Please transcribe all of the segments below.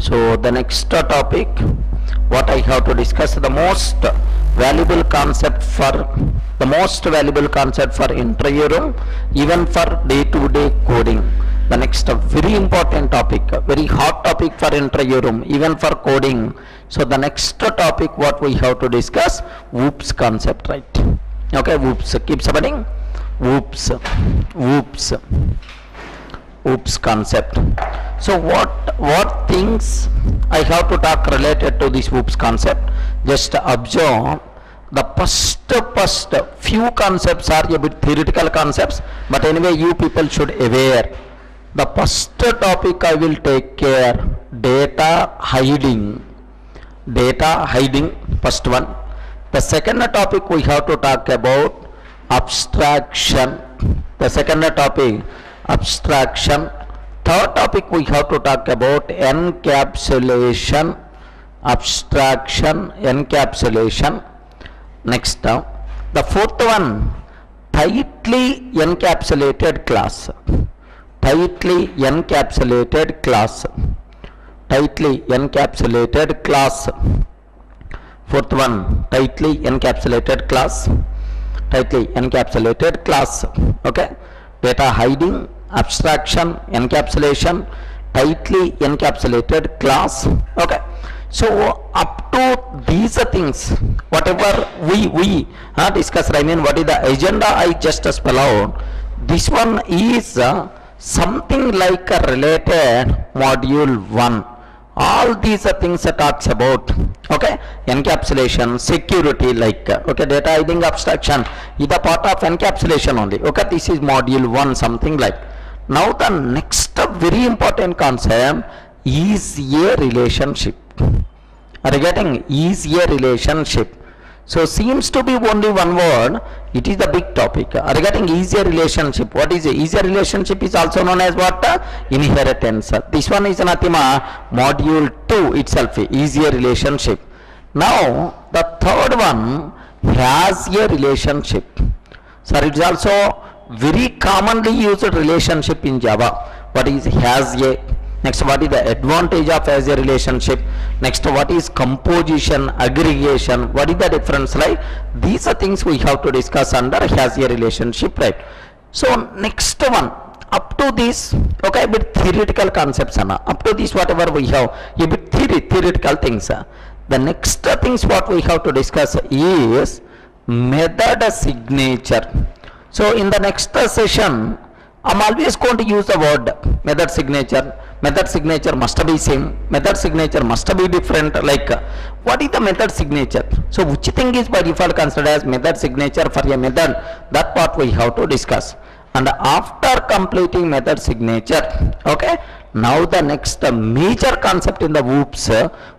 So the next topic, what I have to discuss, the most valuable concept for interview room, even for day-to-day coding. The next very important topic, very hot topic for interview room, even for coding. So the next topic, what we have to discuss, whoops concept, right? Okay, whoops. Keep submitting. Whoops concept. So what things I have to talk related to this whoops concept? Just observe the first few concepts are a bit theoretical concepts, but anyway you people should aware. The first topic I will take care, data hiding, first one. The second topic we have to talk about abstraction. The second topic, abstraction. Third topic we have to talk about encapsulation, abstraction, encapsulation. Next, the fourth one, tightly encapsulated class. Tightly encapsulated class. Tightly encapsulated class. Fourth one, tightly encapsulated class. Tightly encapsulated class. Okay. Data hiding, abstraction, encapsulation, tightly encapsulated class. Okay. So up to these things, whatever we discuss, I mean what is the agenda I just spell out, this one is something like a related module 1. All these things talks about, okay, encapsulation, security, like, okay, data hiding, abstraction is a part of encapsulation only. Okay, this is module 1, something like. Now the next very important concept is a relationship. Are you getting? Is a relationship. So seems to be only one word, it is the big topic. Are you getting? Easier relationship. What is a easier relationship? Is also known as what? Inheritance. This one is nothing module 2 itself, easier relationship. Now the third one has a relationship. So it is also very commonly used relationship in Java. What is has a? Next, what is the advantage of as a relationship? Next, what is composition, aggregation? What is the difference, right? These are things we have to discuss under has a relationship, right? So next one, up to this, okay, a bit theoretical concepts, up to this whatever we have, a bit theoretical things. The next things what we have to discuss is method signature. So in the next session, I'm always going to use the word method signature. Method signature must be same, method signature must be different, like what is the method signature? So which thing is by default considered as method signature for a method? That part we have to discuss. And after completing method signature, okay, now the next major concept in the whoops,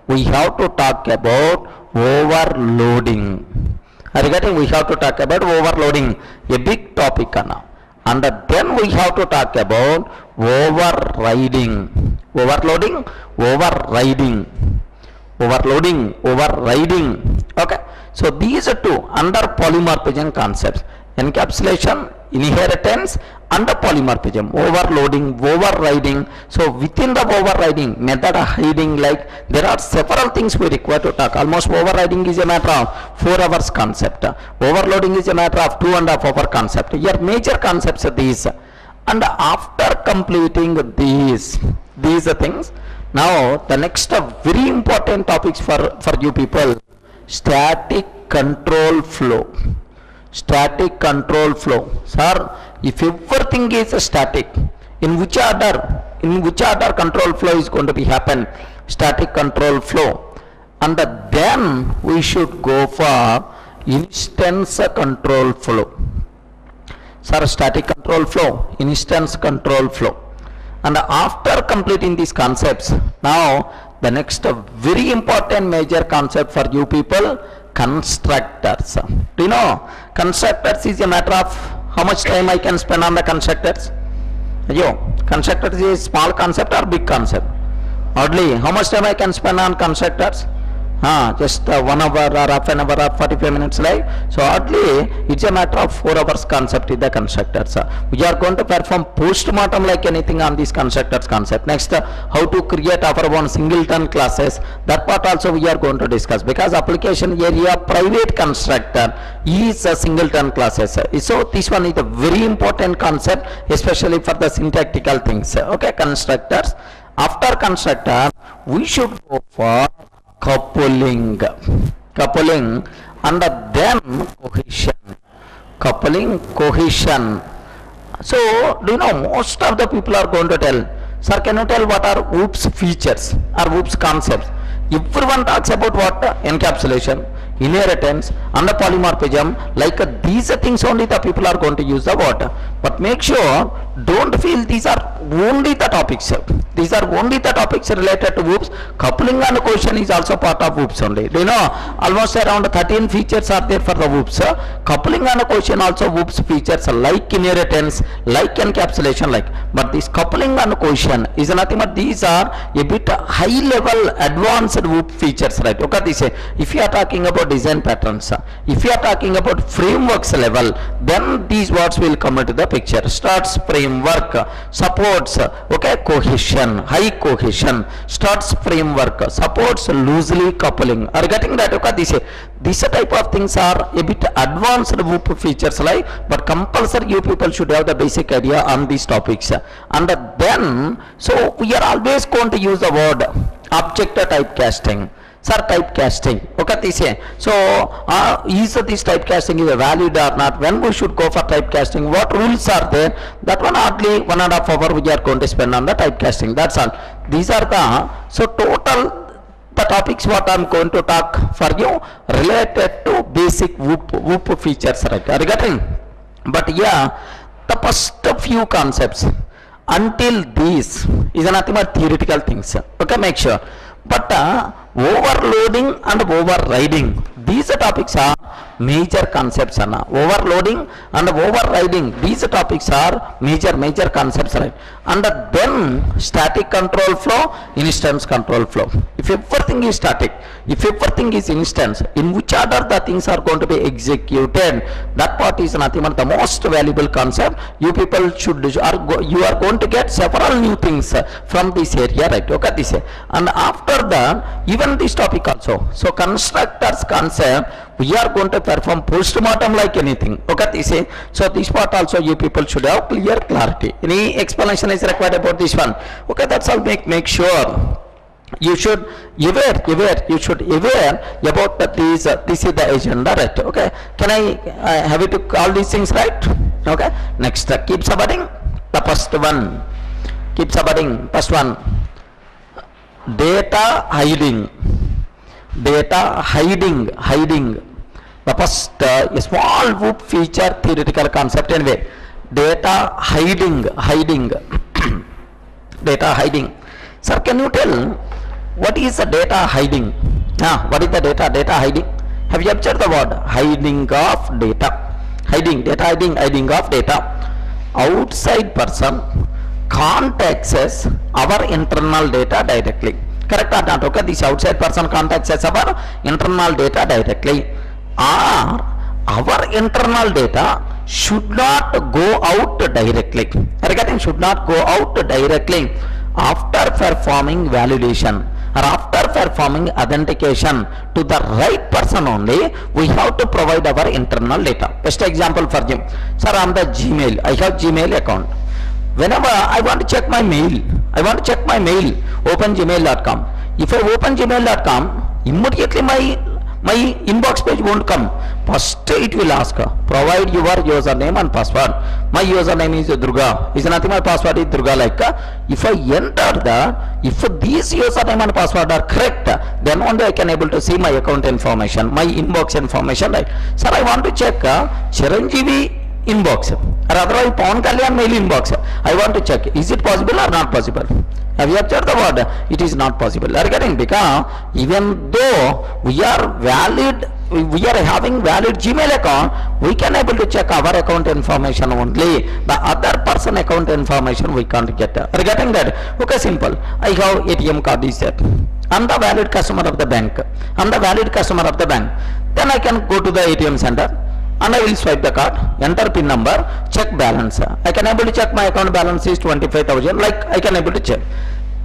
we have to talk about overloading. Are you getting? We have to talk about overloading, a big topic now. And then we have to talk about overriding. Overloading, overriding. Overloading, overriding. Okay. So these are two under polymorphism concepts. Encapsulation, inheritance, and polymorphism. Overloading, overriding. So within the overriding, method hiding, like there are several things we require to talk. Almost overriding is a matter of 4 hours concept. Overloading is a matter of 2.5 hour concept. Here major concepts are these. And after completing these things, now the next very important topics for you people, static control flow. Static control flow. Sir, if everything is static, in which order control flow is going to be happen? Static control flow. And then we should go for instance control flow. Sir, static control flow, instance control flow. And after completing these concepts, now the next very important major concept for you people, constructors. Do you know constructors is a matter of how much time I can spend on the constructors? Constructors is small concept or big concept? Oddly, how much time I can spend on constructors? just 1 hour or half an hour or 45 minutes like. So hardly it's a matter of 4 hours concept in the constructors. We are going to perform post-mortem like anything on this constructors concept. Next, how to create our own singleton classes. That part also we are going to discuss, because application area private constructor is a singleton classes. So this one is a very important concept, especially for the syntactical things. Okay, constructors. After constructor, we should go for coupling and then cohesion. So do you know, most of the people are going to tell, sir, can you tell what are OOPS features or OOPS concepts? Everyone talks about what? Encapsulation, inheritance, and the polymorphism. Like these things only the people are going to use the word. But make sure, don't feel these are only the topics. These are only the topics related to OOPS. Coupling and cohesion is also part of OOPS only. Do you know, almost around 13 features are there for the OOPS. Coupling and cohesion also OOPS features like inheritance, like encapsulation, like. But this coupling and cohesion is nothing but these are a bit high level advanced OOP features, right? Okay, this if you are talking about design patterns, if you are talking about frameworks level, then these words will come into the picture. Starts framework, supports, okay, cohesion, high cohesion, starts framework, supports loosely coupling. Are you getting that? Okay, this type of things are a bit advanced OOP features, like, but compulsory you people should have the basic idea on these topics. And then, so we are always going to use the word object typecasting. Sir, typecasting. Okay, this so is this typecasting is valid or not? When we should go for typecasting? What rules are there? That one hardly 1.5 hours we are going to spend on the typecasting. That's all. These are the total the topics what I am going to talk for you related to basic OOP features, right? Are you getting? But yeah, the first few concepts until these is nothing but theoretical things. Okay, make sure. But overloading and overriding, these topics are major concepts. Overloading and overriding, these topics are major concepts, right? And then static control flow, instance control flow. If everything is static, if everything is instance, in which order the things are going to be executed, that part is nothing but the most valuable concept. You people should, you are going to get several new things from this area, right? Okay, this. And after that, even this topic also. So constructors concept, we are going to perform post-mortem like anything. Okay, this. So this part also you people should have clear clarity. Any explanation is required about this one? Okay, that's all. Make sure you should aware about this is the agenda, right? Okay, can I have you to all these things, right? Okay, next, keep subheading the first one. Keep subheading first one, data hiding. The first small OOP feature theoretical concept anyway. Data hiding. Data hiding. Sir, can you tell what is the data hiding? What is the data hiding? Have you observed the word hiding of data? Hiding of data. Outside person can't access our internal data directly. Correct or not? Okay, this outside person can't access our internal data directly. Or our internal data should not go out directly. Regarding should not go out directly after performing validation or after performing authentication to the right person only, we have to provide our internal data. Best example for you, sir, on the Gmail, I have Gmail account. Whenever I want to check my mail, open gmail.com. If I open gmail.com, immediately my inbox page won't come. First it will ask, provide your username and password. My username is Durga. Is nothing, my password is Durga. Like if I enter that, if these username and password are correct, then only I can able to see my account information, my inbox information, right? Sir, I want to check Chiranjeevi inbox or otherwise Pawan Kalyan mail inbox. I want to check, is it possible or not possible? Have you observed the word? It is not possible. Are you getting? Because even though we are having valid Gmail account, we can able to check our account information only. The other person account information we can't get. Are you getting that? Okay, simple. I have ATM card is there. I'm the valid customer of the bank. I'm the valid customer of the bank. Then I can go to the ATM center and I will swipe the card, enter PIN number, check balance. I can able to check my account balance is 25,000. Like I can able to check.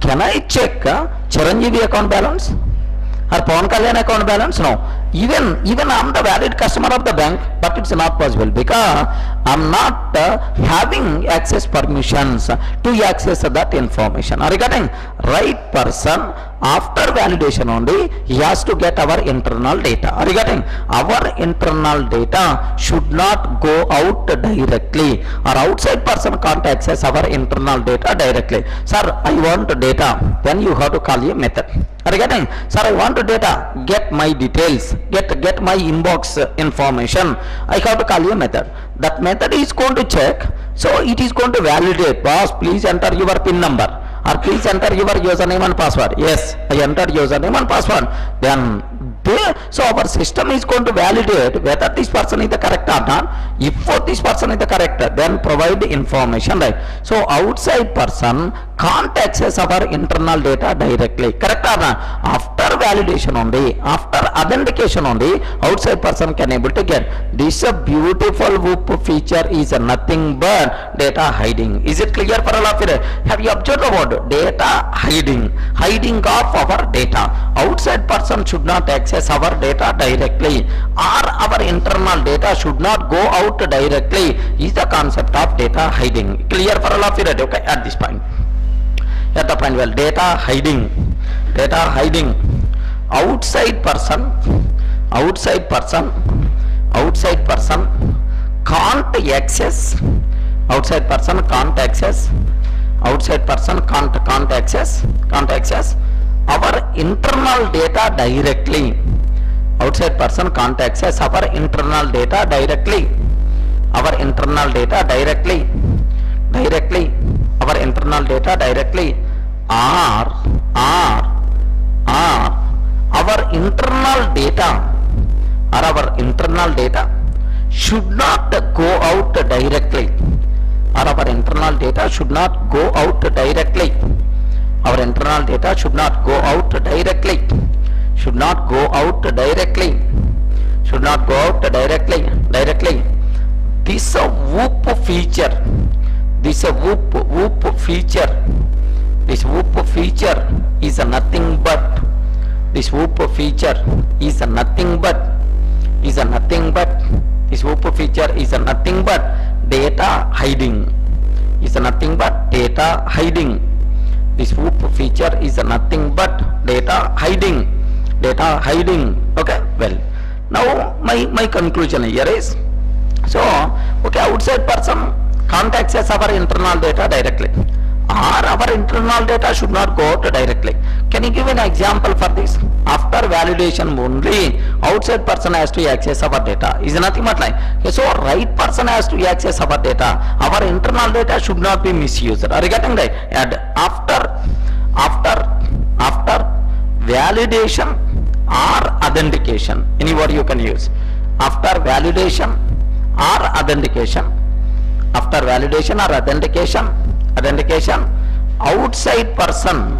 Can I check Chiranjeevi account balance or Pawan Kalyan account balance? No. Even I'm the valid customer of the bank, but it's not possible because I'm not having access permissions to access that information. Are you getting? Right person, after validation only, he has to get our internal data. Are you getting? Our internal data should not go out directly, or outside person can't access our internal data directly. Sir, I want data. Then you have to call a method. Are you getting? Sir, I want data. Get my details. Get my inbox information. I have to call you a method. That method is going to check. So it is going to validate. Boss, please enter your PIN number, or please enter your username and password. Yes, I entered username and password. Then so our system is going to validate whether this person is the correct or not. If this person is the correct, then provide the information, right? So outside person can't access our internal data directly, correct or not? After validation only, after authentication only, outside person can able to get. This a beautiful WOOP feature is nothing but data hiding. Is it clear for all of you? Have you observed about data hiding? Hiding of our data. Outside person should not access our data directly, or our internal data should not go out directly, is the concept of data hiding. Clear for all of you? Okay, at this point. At the point, well, data hiding. Data hiding. Outside person can't access. Outside person can't access. Outside person can't access our internal data directly. Outside person can't access our internal data directly. Our internal data directly. Our internal data directly. Or our internal data should not go out directly. Or our internal data should not go out directly. Our internal data should not go out directly. Should not go out directly. Should not go out directly. This a WOOP feature. This a WOOP feature. This WOOP feature is nothing but. This WOOP feature is nothing but. This WOOP feature is nothing but data hiding. Is nothing but data hiding. This WOOP feature is nothing but data hiding. Okay, well, now my conclusion here is, so okay, outside person can't access our internal data directly, or our internal data should not go out directly. Can you give an example for this? After validation only, outside person has to access our data. Is nothing but like, okay, so right person has to access our data. Our internal data should not be misused. Are you getting right? And after validation or authentication, any word you can use. After validation or authentication, outside person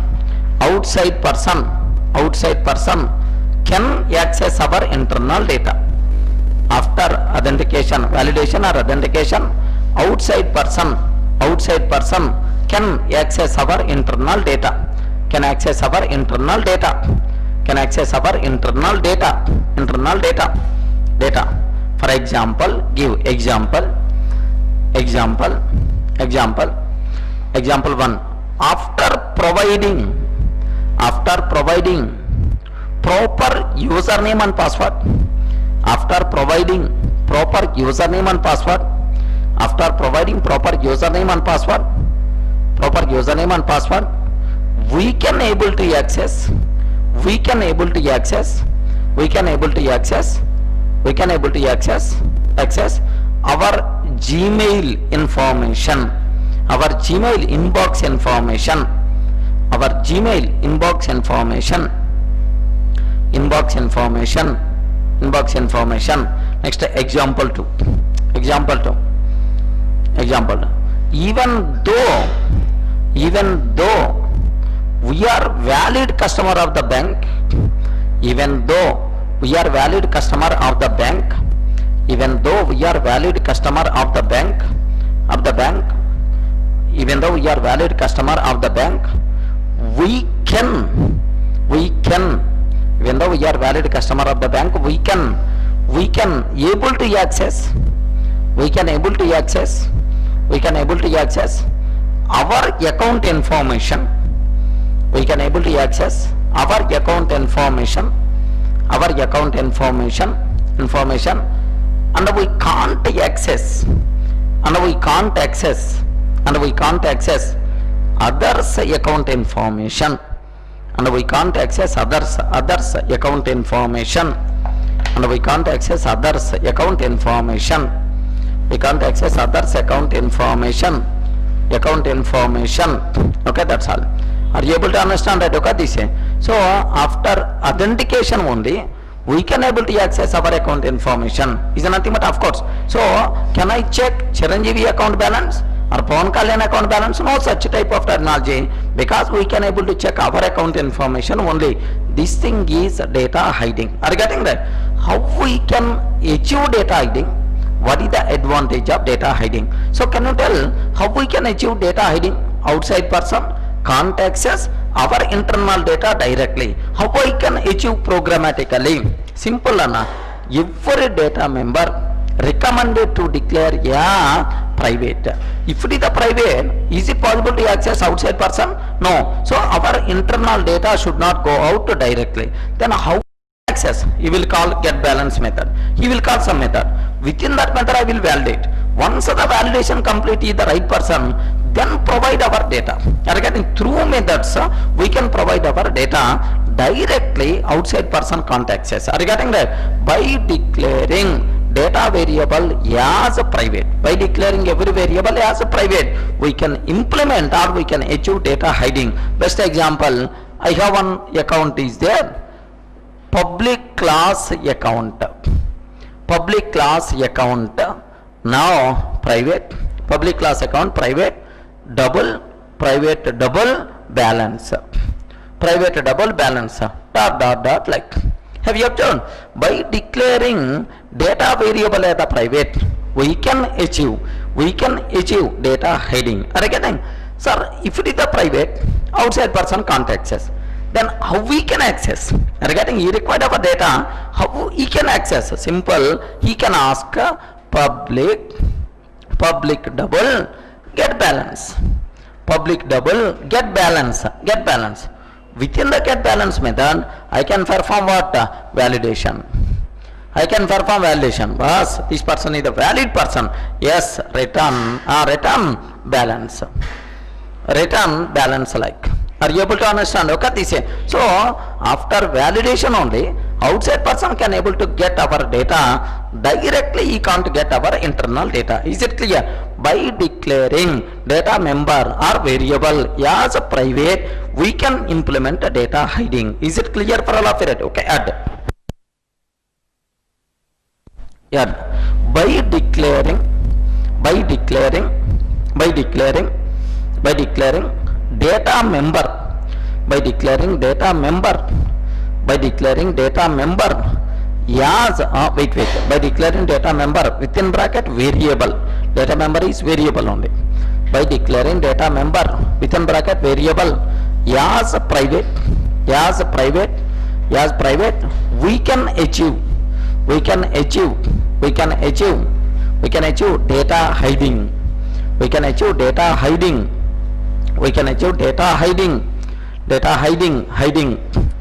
can access our internal data. After authentication, validation or authentication, outside person can access our internal data. For example, give example 1. After providing proper username and password, we can able to access our Gmail information, our Gmail inbox information. Next, example 2. Even though we are valid customer of the bank, even though we are valid customer of the bank, even though we are valid customer of the bank, even though we are valid customer of the bank, we can, even though we are valid customer of the bank, we can able to access our account information, we can able to access our account information, and we can't access others account information, and we can't access others account information, and we can't access others account information, we can't access others account information. Okay, that's all. Are you able to understand that? Okay, this is so after authentication only we can able to access our account information. Is nothing but of course. So can I check Chiranjeevi account balance or Pawan Kalyan account balance? No such type of terminology, because we can able to check our account information only. This thing is data hiding. Are you getting that? How we can achieve data hiding? What is the advantage of data hiding? So can you tell how we can achieve data hiding? Outside person can't access our internal data directly. How I can achieve programmatically? Simple Anna. Every data member recommended to declare private. If it is a private, is it possible to access outside person? No. So our internal data should not go out directly. Then how access? He will call get balance method. He will call some method. Within that method I will validate. Once the validation complete is the right person, then provide our data. Again, through methods we can provide our data directly, outside person can't access. Are you getting that? By declaring data variable as a private, by declaring every variable as a private, we can implement or we can achieve data hiding. Best example, I have one account is there, public class account, now private, public class account private double balance, dot like. Have you observed? By declaring data variable as a private, we can achieve data hiding. Are you getting? Sir, if it is a private, outside person can't access, then how we can access? Are you getting? He required our data, how he can access? Simple, he can ask public double get balance, within the get balance method I can perform what? Validation. Boss, this person is a valid person. Yes, return balance like. Are you able to understand? Okay, this is so after validation only outside person can able to get our data directly, he can't get our internal data. Is it clear? By declaring data member or variable as a private, we can implement a data hiding. Is it clear for all of it? Okay, add. By declaring data member, by declaring data member as by declaring data member within bracket variable, data member is variable only. By declaring data member within bracket variable as private, we can achieve data hiding.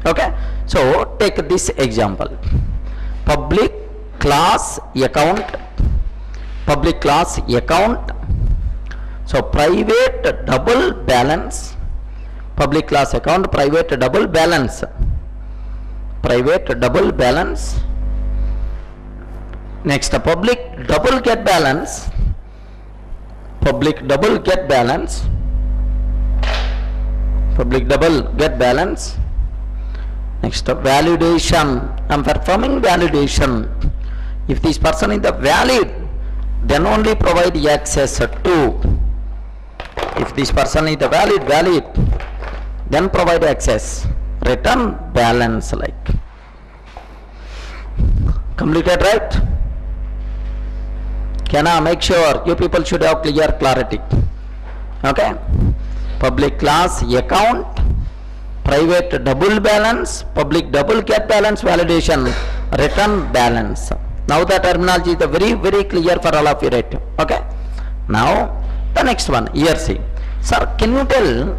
Okay, so take this example, public class account, so private double balance, public class account private double balance, next public double get balance, next validation. I am performing validation. If this person is the valid, then only provide access to. If this person is the valid, then provide access, return balance like. Completed, right? Can I make sure you people should have clear clarity? Okay, public class account, private double balance, public double get balance validation, return balance. Now the terminology is very very clear for all of you, right? Okay, now the next one here, see sir, can you tell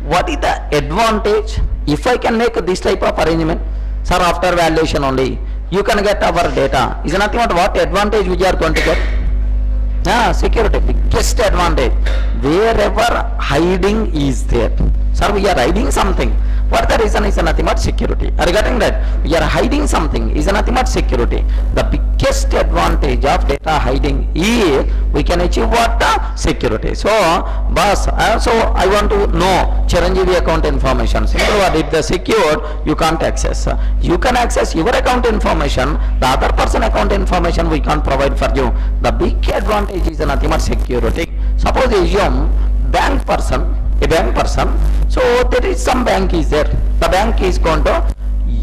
what is the advantage if I can make this type of arrangement? Sir, after validation only you can get our data. Is nothing but what advantage we are going to get? Security, biggest advantage. Wherever hiding is there, sir, we are hiding something. What the reason is nothing but security. Are you getting that? We are hiding something is nothing but security. The biggest advantage of data hiding is we can achieve what? Security. So, boss, so I want to know Chiranjeevi account information. Simple word, if the secured, you can't access. You can access your account information. The other person account information we can't provide for you. The big advantage is nothing but security. Suppose assume bank person, a bank person, so there is some bank is there, the bank is going to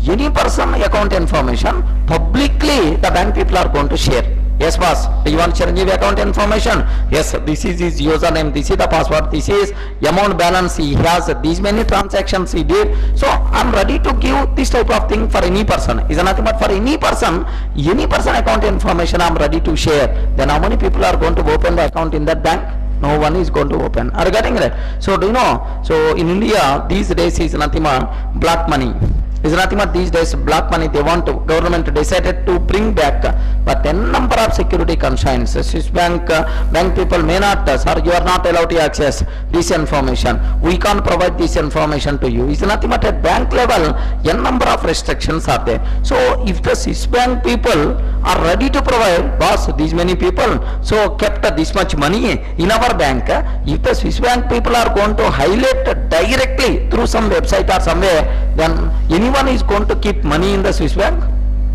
any person account information publicly the bank people are going to share. Yes boss, do you want Chiranjeevi account information? Yes, this is his username, this is the password, this is amount balance he has, these many transactions he did, so I'm ready to give this type of thing for any person. Is nothing but for any person account information I'm ready to share. Then how many people are going to open the account in that bank? No one is going to open. Are you getting that? So do you know, so in India these days is nothing but black money. Is nothing but these days black money they want to, government decided to bring back, but then number of security concerns. Swiss bank bank people may not, sir, you are not allowed to access this information, we can't provide this information to you. Is nothing but at bank level n number of restrictions are there. So if the Swiss bank people are ready to provide, boss, these many people so kept this much money in our bank, if the Swiss bank people are going to highlight directly through some website or somewhere, then anyone is going to keep money in the Swiss bank.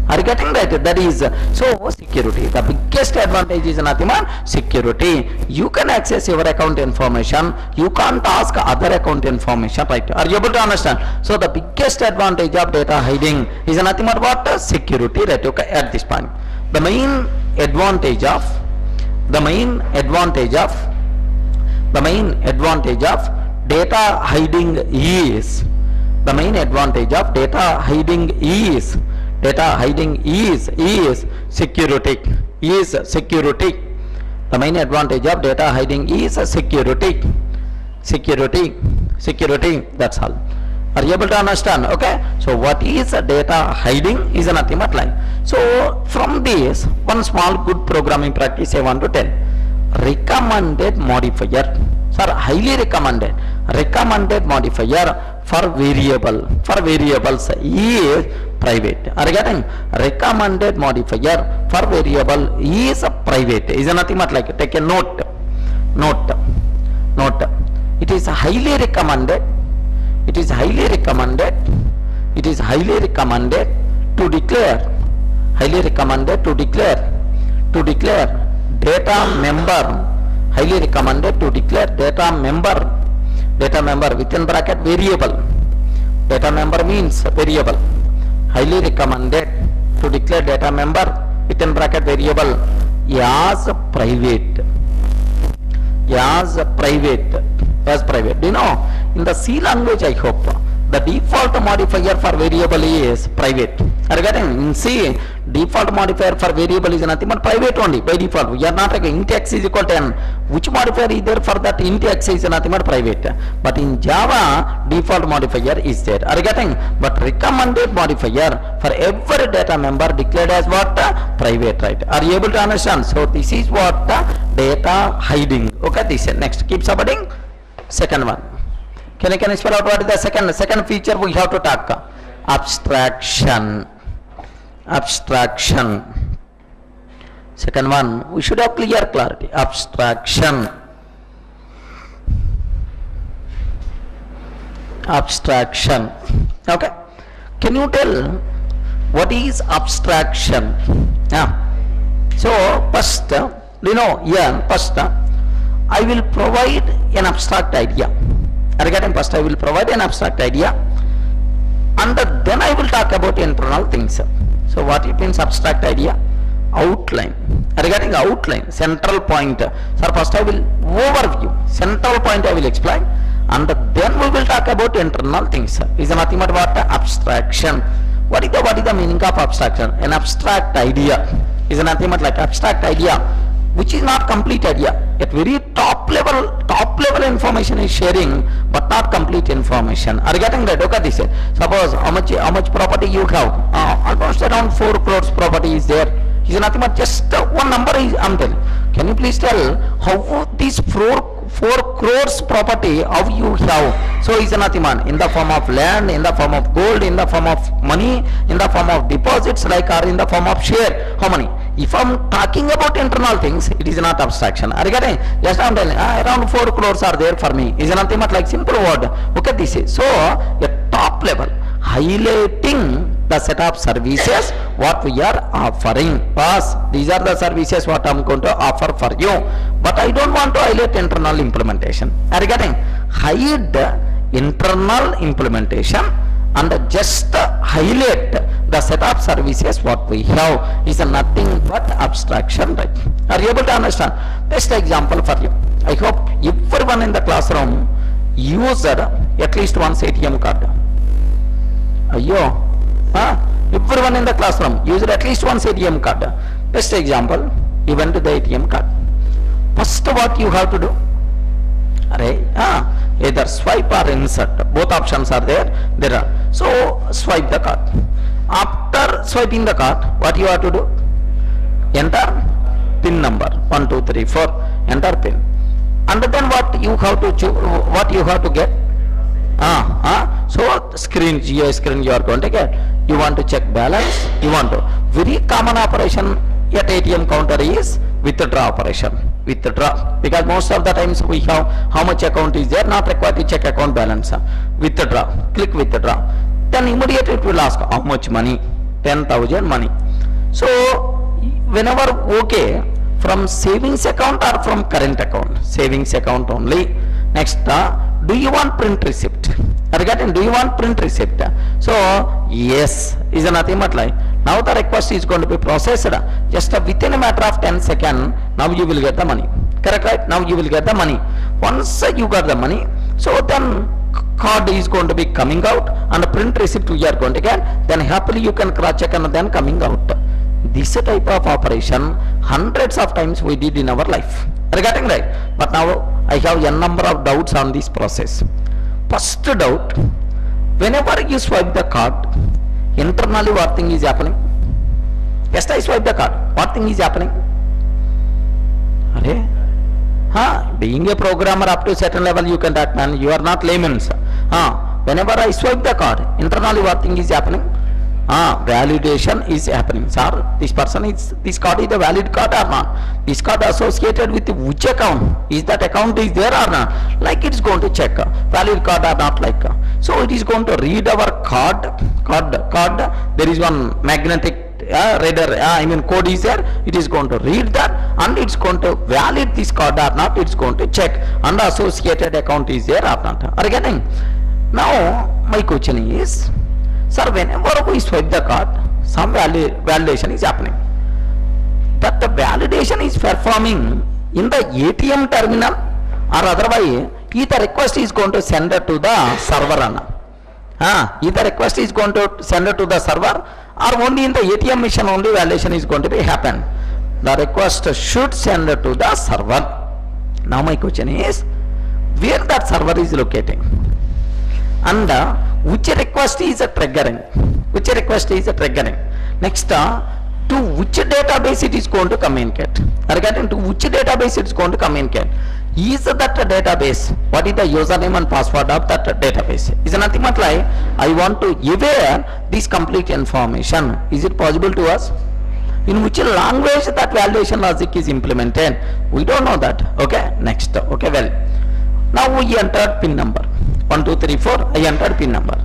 Are you getting that? That is, so security, the biggest advantage is nothing but security. You can access your account information, you can't ask other account information, right? Are you able to understand? So the biggest advantage of data hiding is nothing but what? Security, right? Okay, at this point the main advantage of data hiding is, the main advantage of data hiding is security. The main advantage of data hiding is security. That's all. Are you able to understand? Okay, so what is data hiding is nothing but like. So from this one small good programming practice I want to tell. Recommended modifier, sir, highly recommended modifier for variables is private. Are you getting? Recommended modifier for variable is private. Is nothing but like, take a note. It is highly recommended to declare data member, highly recommended to declare data member within bracket variable. Data member means variable. Highly recommended to declare data member within bracket variable as private. Do you know, in the C language, I hope the default modifier for variable is private. Are you getting? In C, default modifier for variable is nothing but private only by default. We are not like int x is equal to n. Which modifier is there for that int x is nothing but private. But in Java, default modifier is there. Are you getting? But recommended modifier for every data member declared as what? Private, right? Are you able to understand? So this is what data hiding. Okay, this is next. Keep subheading. Second one. Can you spell out what is the second feature we have to talk? Abstraction. Second one, we should have clarity. Abstraction. Okay. Can you tell what is abstraction? So first, you know, first I will provide an abstract idea. Regarding first I will provide an abstract idea, and then I will talk about internal things. So what it means abstract idea? Outline. Regarding outline, central point. Sir, first I will overview. Central point I will explain, and then we will talk about internal things. Is nothing but what? Abstraction. What is the meaning of abstraction? An abstract idea is nothing but like abstract idea, which is not complete idea. At very top level information is sharing, but not complete information. Are you getting that? Okay, this is suppose how much property you have? Almost around 4 crores property is there. Is nothing but just one number is I'm telling. Can you please tell how these 4 crores property how you have? So is nothing man in the form of land, in the form of gold, in the form of money, in the form of deposits, like, or in the form of share. How many? If I'm talking about internal things, it is not abstraction. Are you getting? Just I'm telling around 4 crores are there for me. Is nothing but like simple word. Okay, this is so a top level highlighting the set of services what we are offering. Pass, these are the services what I'm going to offer for you, but I don't want to highlight internal implementation. Are you getting? Hide internal implementation and just highlight the set of services what we have is nothing but abstraction, right? Are you able to understand? Best example for you. I hope everyone in the classroom used at least once ATM card. Ayyo, everyone in the classroom used at least once ATM card. Best example, you went to the ATM card. First what you have to do? Either swipe or insert. Both options are there. So swipe the card. After swiping the card, what you have to do? Enter PIN number 1 2 3 4. Enter PIN. And then what you have to choose? What you have to get? So screen, GI screen you are going to get. You want to check balance. You want to. Very common operation at ATM counter is withdraw operation. Withdraw, because most of the times we have how much account is there, not required to check account balance. Withdraw, click withdraw, then immediately it will ask how much money, 10,000 money. So whenever okay, from savings account or from current account? Savings account only. Next, do you want print receipt? Regarding, do you want print receipt? So yes, is nothing but like now the request is going to be processed just within a matter of 10 seconds. Now you will get the money. Correct, right? Now you will get the money. Once you got the money, so then card is going to be coming out and the print receipt you are going to get. Then happily you can cross check and then coming out. This type of operation hundreds of times we did in our life. Regarding right, but now I have a number of doubts on this process. First doubt, whenever you swipe the card, internally what thing is happening? Just I swipe the card, what thing is happening? Being a programmer up to a certain level you can that man, you are not layman. Whenever I swipe the card, internally what thing is happening? Validation is happening. Sir, this person is, this card is a valid card or not? This card associated with which account? Is that account is there or not? Like it's going to check valid card or not, like. So it is going to read our card. There is one magnetic reader, code is there. It is going to read that and it's going to valid this card or not. It's going to check and associated account is there or not. Are you getting? Now my question is, sir, whenever we swipe the card, some validation is happening. That the validation is performing in the ATM terminal or otherwise, either request is going to send it to the server. Either request is going to send it to the server or only in the ATM machine only validation is going to be happen. The request should send it to the server. Now my question is, where that server is locating? And which request is triggering? Which request is triggering? Next, to which database it is going to communicate? Regarding to which database it is going to communicate? Is that database? What is the username and password of that database? Is nothing but like I want to aware this complete information. Is it possible to us? In which language that validation logic is implemented? We don't know that. Okay, next. Okay, well, now we entered PIN number 1 2 3 4. I entered PIN number.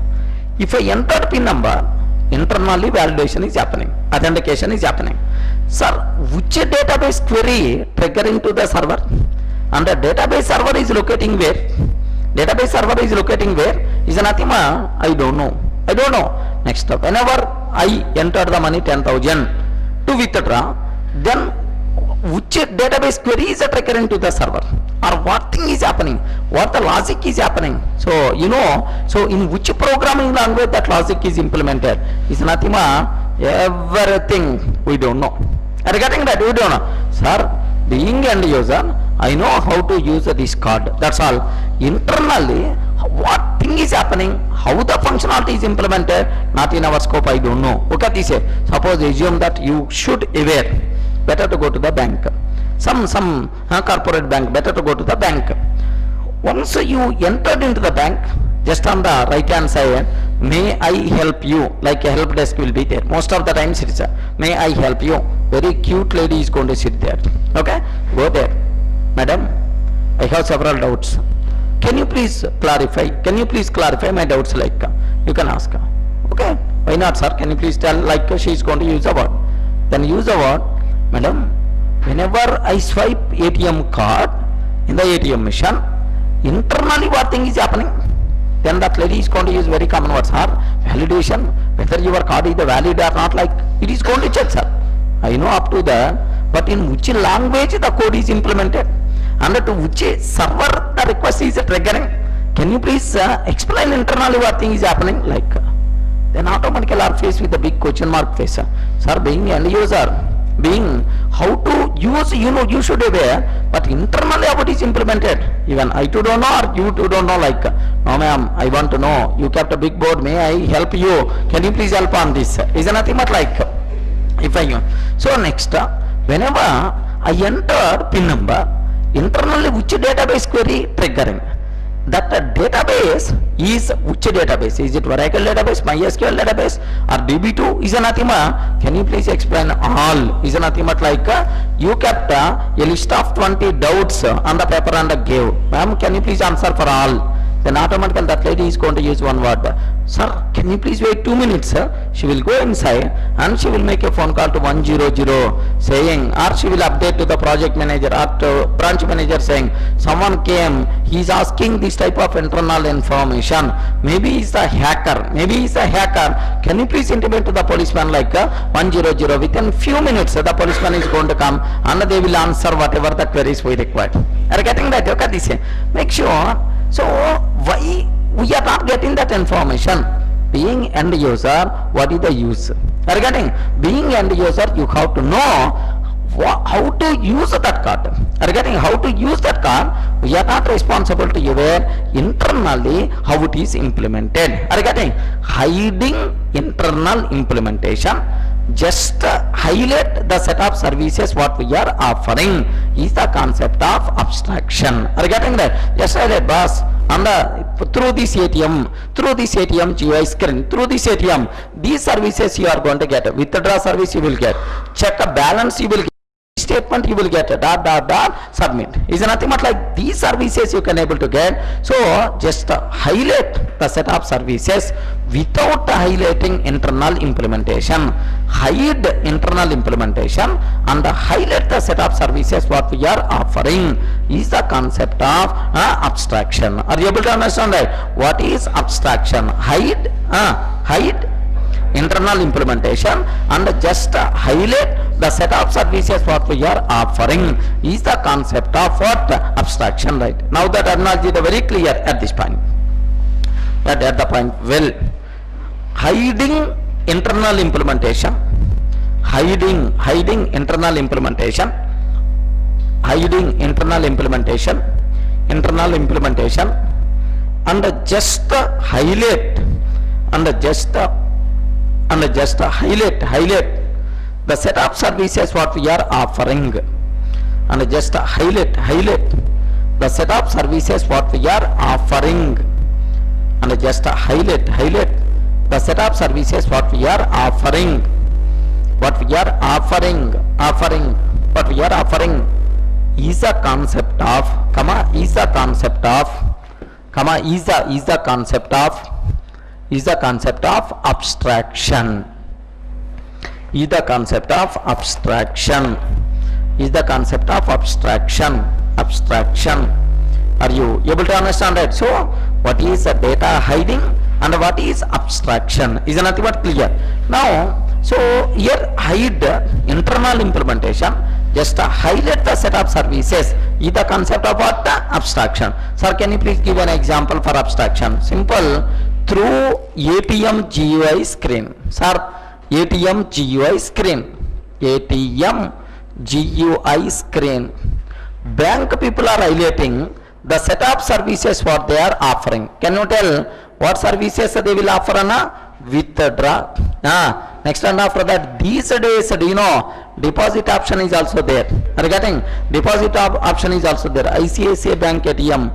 If I entered PIN number, internally validation is happening, authentication is happening. Sir, which database query triggering to the server? And the database server is locating where? database server is locating where? Is nothing, I don't know. I don't know. Next, whenever I enter the money 10,000 to withdraw, then which database query is recurring to the server, or what thing is happening, what the logic is happening. So you know, so in which programming language that logic is implemented is nothing, everything we don't know. Regarding that, we don't know. Sir, being end user, I know how to use this card, that's all. Internally, what thing is happening, how the functionality is implemented, not in our scope, I don't know. Okay, this is, suppose assume that you should aware, better to go to the bank, some corporate bank, better to go to the bank. Once you entered into the bank, just on the right hand side, may I help you, like a help desk will be there. Most of the times it's may I help you, very cute lady is going to sit there. Okay, go there. Madam, I have several doubts, can you please clarify, my doubts, like you can ask. Okay, why not, sir, can you please tell, like she is going to use a word, then use a word. Madam, whenever I swipe ATM card in the ATM machine, internally what thing is happening? Then that lady is going to use very common words, sir, validation, whether your card is valid or not, like it is going to check, sir. I know up to that, but in which language the code is implemented, and to which server the request is triggering? Can you please explain internally what thing is happening? Like then automatically are faced with the big question mark face. Sir, being end user, being how to use, you know, you should aware, but internally how it is implemented, even I too don't know, or you too don't know, like no ma'am, I want to know, you kept a big board, may I help you, can you please help on this? Is nothing but like if I so next, whenever I enter PIN number, internally which database query triggering? That database is which database? Is it Oracle database, MySQL database, or DB2? Is nothing, can you please explain all? Is nothing but like you kept a list of 20 doubts on the paper and gave, ma'am, can you please answer for all? Then automatically that lady is going to use one word, sir, can you please wait 2 minutes, sir? She will go inside and she will make a phone call to 100 saying, or she will update to the project manager or to branch manager saying, someone came, he is asking this type of internal information, maybe he's a hacker, can you please intimate to the policeman, like 100, within few minutes the policeman is going to come and they will answer whatever the queries we required. Are you getting that? Okay, this make sure. So why we are not getting that information? Being end user, what is the use? Are you getting? Being end user, you have to know how to use that card. Are you getting? How to use that card? We are not responsible to aware internally how it is implemented. Are you getting? Hiding internal implementation, just highlight the set of services what we are offering is the concept of abstraction. Are you getting that? Just highlight, boss, and through this ATM GUI screen, through this ATM, these services you are going to get. Withdraw service you will get, check a balance you will get, statement you will get, submit. Is nothing but like these services you can able to get. So just highlight the set of services without highlighting internal implementation. Hide internal implementation and highlight the set of services what we are offering is the concept of abstraction. Are you able to understand that? What is abstraction? Hide internal implementation and just highlight the set of services what we are offering is the concept of what? Abstraction, right? Now that analogy is very clear at this point. At the point, well, hiding internal implementation, hiding internal implementation, and just highlight the set of services what we are offering, and just highlight the set of services what we are offering, and just highlight the set of services what we are offering, is the concept of, is the concept of abstraction. Is the concept of abstraction. Are you able to understand that? So what is data hiding and what is abstraction is nothing but clear. Now, so here hide internal implementation, just highlight the set of services is the concept of what? Abstraction. Sir, can you please give an example for abstraction? Simple, through ATM GUI screen. Sir, ATM GUI screen. ATM GUI screen. Bank people are highlighting the set of services what they are offering. Can you tell what services they will offer? Withdraw. Next and after that, these days, do you know, deposit option is also there. Are you getting? Deposit option is also there. ICICI Bank ATM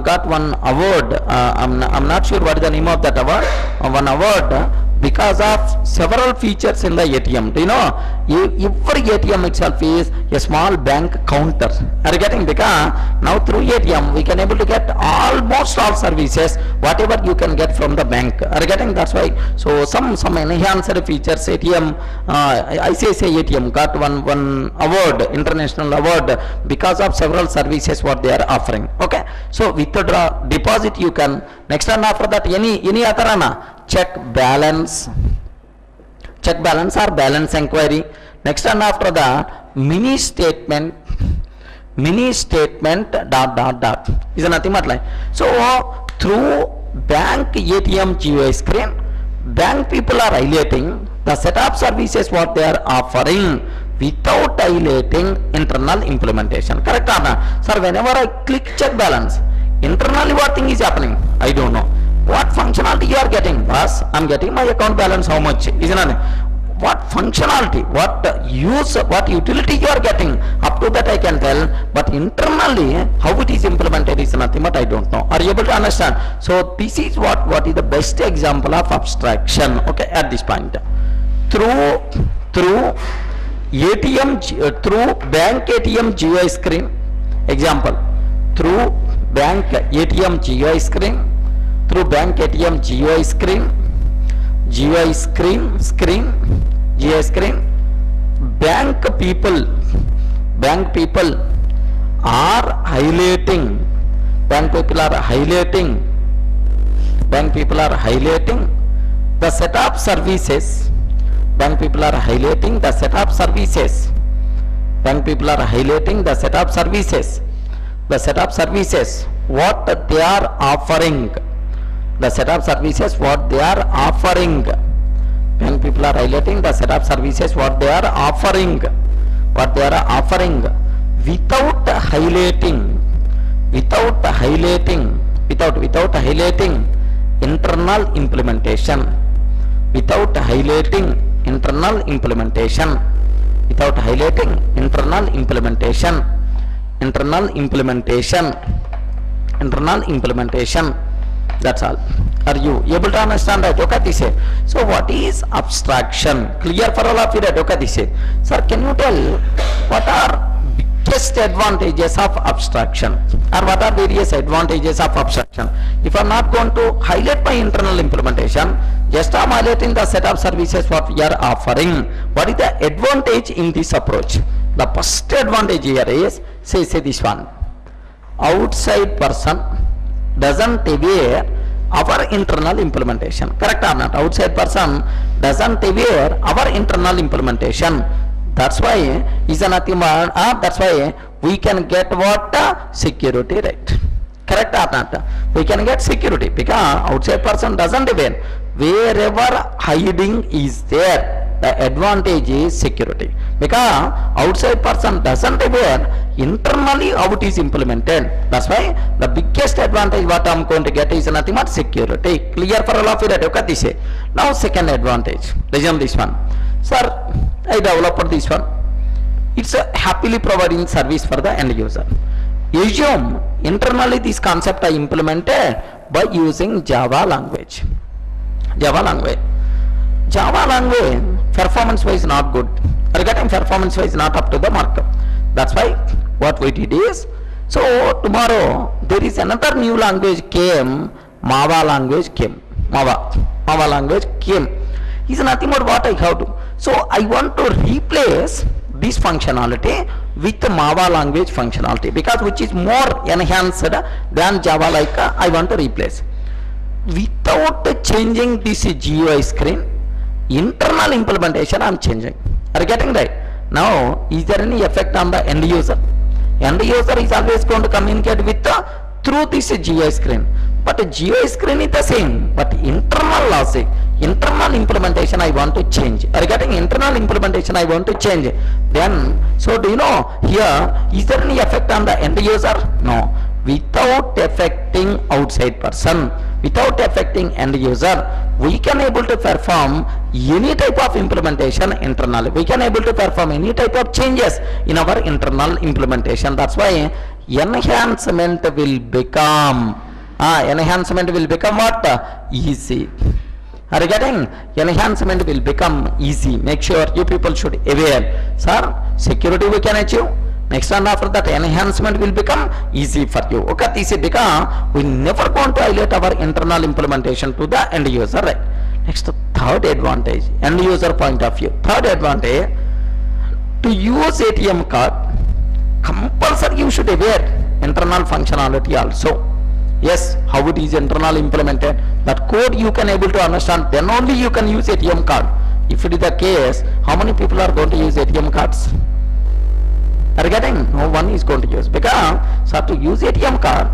got one award. I'm not sure what is the name of that award. One award because of several features in the ATM. Do you know, every ATM itself is a small bank counter. Are you getting? Because now through ATM we can able to get almost all services whatever you can get from the bank. Are you getting? That's why. So some enhanced features ATM, ICICI ATM got one award, international award, because of several services what they are offering. Okay, so withdraw, deposit you can. Next and after that, any other check balance or balance inquiry. Next and after that, mini statement dot is nothing but like. So through bank ATM GUI screen, bank people are highlighting the set of services what they are offering without highlighting internal implementation. Correct or not? Sir, whenever I click check balance, internally what thing is happening? I don't know. What functionality you are getting? Boss, I'm getting my account balance, how much? Isn't it? What functionality, what use, what utility you are getting, up to that I can tell, but internally how it is implemented is nothing but I don't know. Are you able to understand? So this is what is the best example of abstraction, okay, at this point. Through ATM, through bank ATM GUI screen, example, through bank ATM GUI screen, through bank ATM GUI screen, bank people are highlighting, the set of services, what they are offering. The set of services what they are offering. When people are highlighting the set of services what they are offering, without highlighting internal implementation, internal implementation. That's all. Are you able to understand that? Okay, this is. So what is abstraction? Clear for all of you that? Okay, this is. Sir, can you tell what are biggest advantages of abstraction, or what are various advantages of abstraction? If I'm not going to highlight my internal implementation, just I'm highlighting the set of services what we are offering. What is the advantage in this approach? The first advantage here is, say this one. Outside person doesn't aware our internal implementation. Correct or not? Outside person doesn't aware our internal implementation. That's why is nothing but that's why we can get what? Security, right? Correct or not? We can get security because outside person doesn't aware. Wherever hiding is there, the advantage is security, because outside person doesn't aware internally how it is implemented. That's why the biggest advantage what I'm going to get is nothing but security. Clear for all of you that? Okay, this is. Now second advantage, listen this one. Sir, I developed this one. It's a happily providing service for the end user. Assume internally this concept I implemented by using Java language. Java language performance wise not good. Regarding performance wise not up to the mark. That's why what we did is, so tomorrow there is another new language came, Java language came. Java language came. Is nothing but what I have to. So I want to replace this functionality with Java language functionality, because which is more enhanced than Java, like I want to replace. Without changing this GUI screen, internal implementation I am changing. Are you getting right? Now, is there any effect on the end user? End user is always going to communicate with through this GUI screen, but GUI screen is the same, but internal logic, internal implementation I want to change. Are you getting? Internal implementation I want to change. Then, so do you know here, is there any effect on the end user? No. Without affecting outside person, without affecting end user, we can able to perform any type of implementation internally. We can able to perform any type of changes in our internal implementation. That's why enhancement will become what? Easy. Are you getting? Enhancement will become easy. Make sure you people should aware. Sir, security we can achieve. Next and after that, enhancement will become easy for you. Okay, this is because we never going to highlight our internal implementation to the end user. Right? Next, third advantage, end user point of view. Third advantage, to use ATM card, compulsory you should aware internal functionality also. Yes, how it is internal implemented, that code you can able to understand, then only you can use ATM card. If it is the case, how many people are going to use ATM cards? Are you getting? No one is going to use, because so to use ATM card,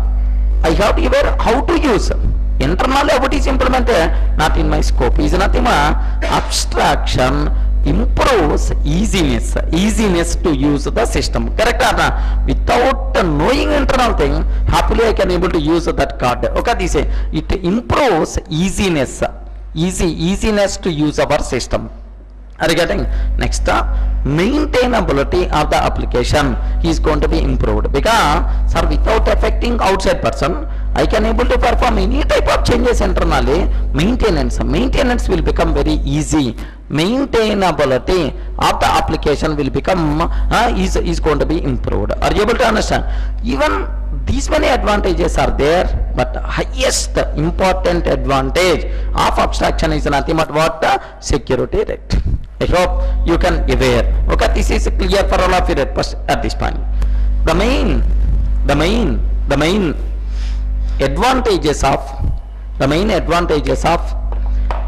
I have to aware how to use. Internally how it is implemented, not in my scope. Is nothing more. Abstraction improves easiness to use the system. Correct or not? Without knowing internal thing, happily I can able to use that card. Okay, this it improves easiness to use our system. Are you getting? Next, maintainability of the application is going to be improved, because sir, without affecting outside person, I can able to perform any type of changes internally. Maintenance will become very easy. Maintainability of the application will become is going to be improved. Are you able to understand? Even these many advantages are there, but highest important advantage of abstraction is nothing but what? Security, right? I hope you can aware. Okay, this is clear for all of you at this point. The main advantages of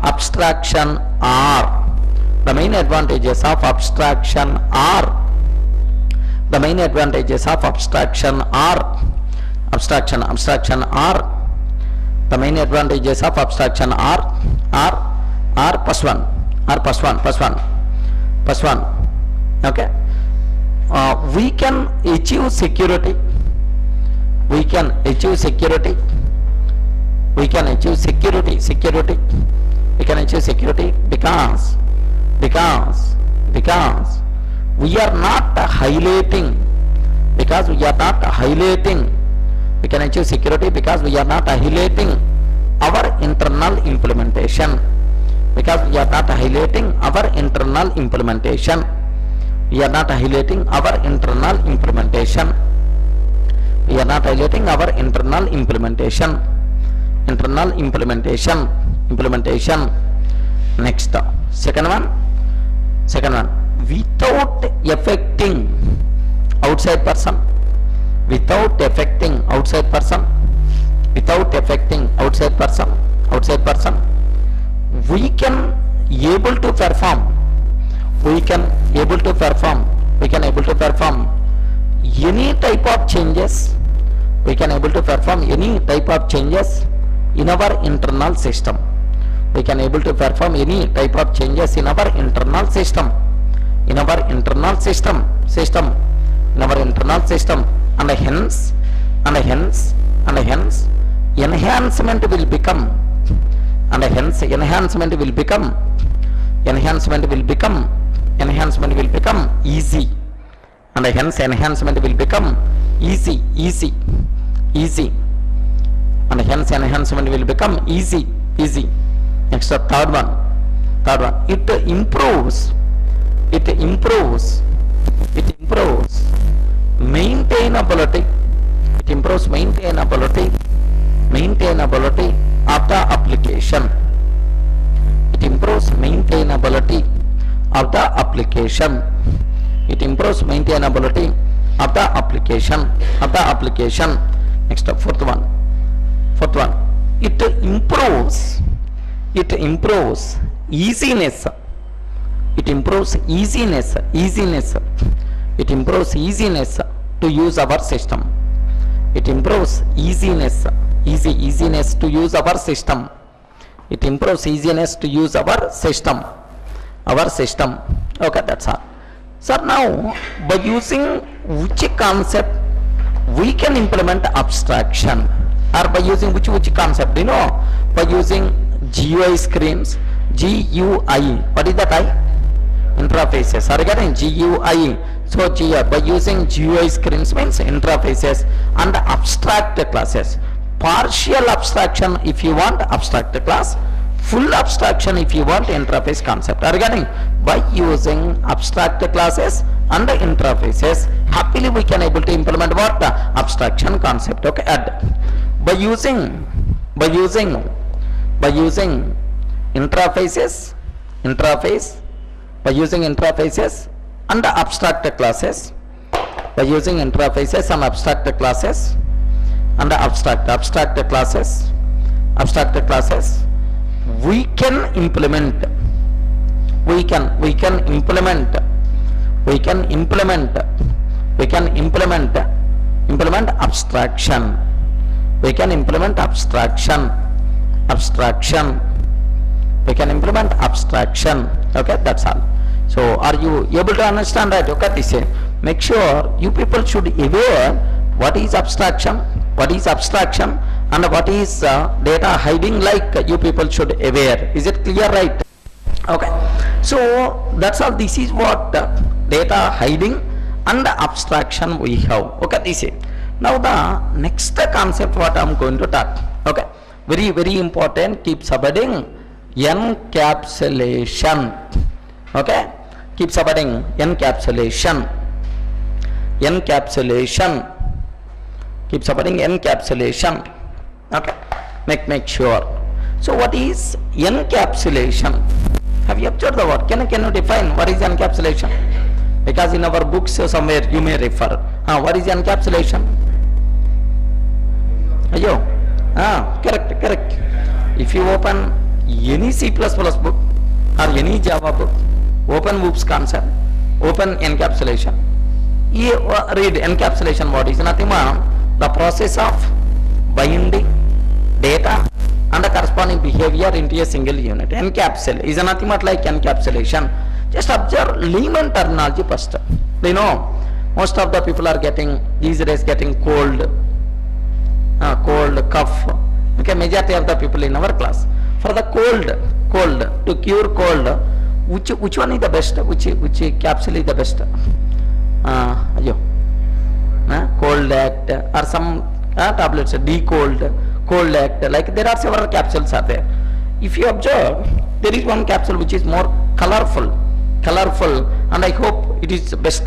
abstraction are first one, okay, we can achieve security because we are not highlighting, we can achieve security because we are not highlighting our internal implementation. Because we are not highlighting our internal implementation. Next, second one, without affecting outside person, we can able to perform any type of changes. In our internal system. On the hence enhancement will become easy, and hence enhancement will become easy, and hence enhancement will become easy. Next, third one, it improves maintainability of the application. It improves maintainability of the application. Next, fourth one. It improves easiness. It improves easiness to use our system. It improves easiness to use our system. It improves easiness to use our system. Okay, that's all. So now, by using which concept we can implement abstraction, or by using which concept, you know, by using GUI screens, GUI, what is that I? Interfaces, are you getting GUI? So by using GUI screens means interfaces, and abstract classes. Partial abstraction if you want abstract class, full abstraction if you want interface concept. Are you getting? By using abstract classes and interfaces, happily we can able to implement what? The abstraction concept. Okay, add. By using interfaces and abstract classes, we can implement abstraction. We can implement abstraction. Okay, that's all. So are you able to understand that? Okay, this is, make sure you people should aware what is abstraction, and what is data hiding, like you people should aware. Is it clear, right? Okay, so that's all. This is what data hiding and abstraction we have. Okay, this is. Now the next concept what I am going to talk. Okay, very important. Keep subheading encapsulation. Okay, keep subheading encapsulation. Keep subheading encapsulation. Okay, make sure. So what is encapsulation? Have you observed the word? Can you define what is encapsulation? Because in our books somewhere you may refer. What is encapsulation? Ayo, correct. If you open any C++ book or any Java book, open OOPS concept, open encapsulation. You read encapsulation. What is nothing but the process of binding data and the corresponding behavior into a single unit. Encapsulate is nothing but like encapsulation. Just observe layman terminology first. You know, most of the people are getting these days getting cold, cough. Okay, majority of the people in our class, for the cold to cure cold, which one is the best? Which capsule is the best? Cold act or some tablets, cold act, like there are several capsules are there. If you observe, there is one capsule which is more colorful, and I hope it is best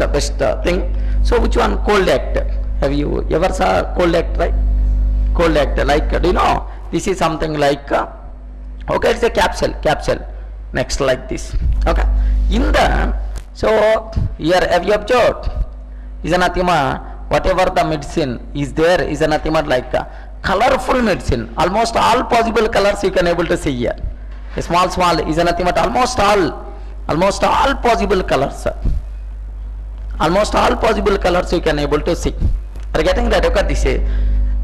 thing. So which one? Cold act. Have you ever saw cold act, right? Cold act, like, do you know, this is something like okay, it's a capsule. Next, like this. Okay, in the, so here have you observed is nothing but whatever the medicine is there is nothing but like colorful medicine. Almost all possible colors you can able to see here. A small is nothing but almost all possible colors. Almost all possible colors you can able to see. Are you getting that? Okay, this is.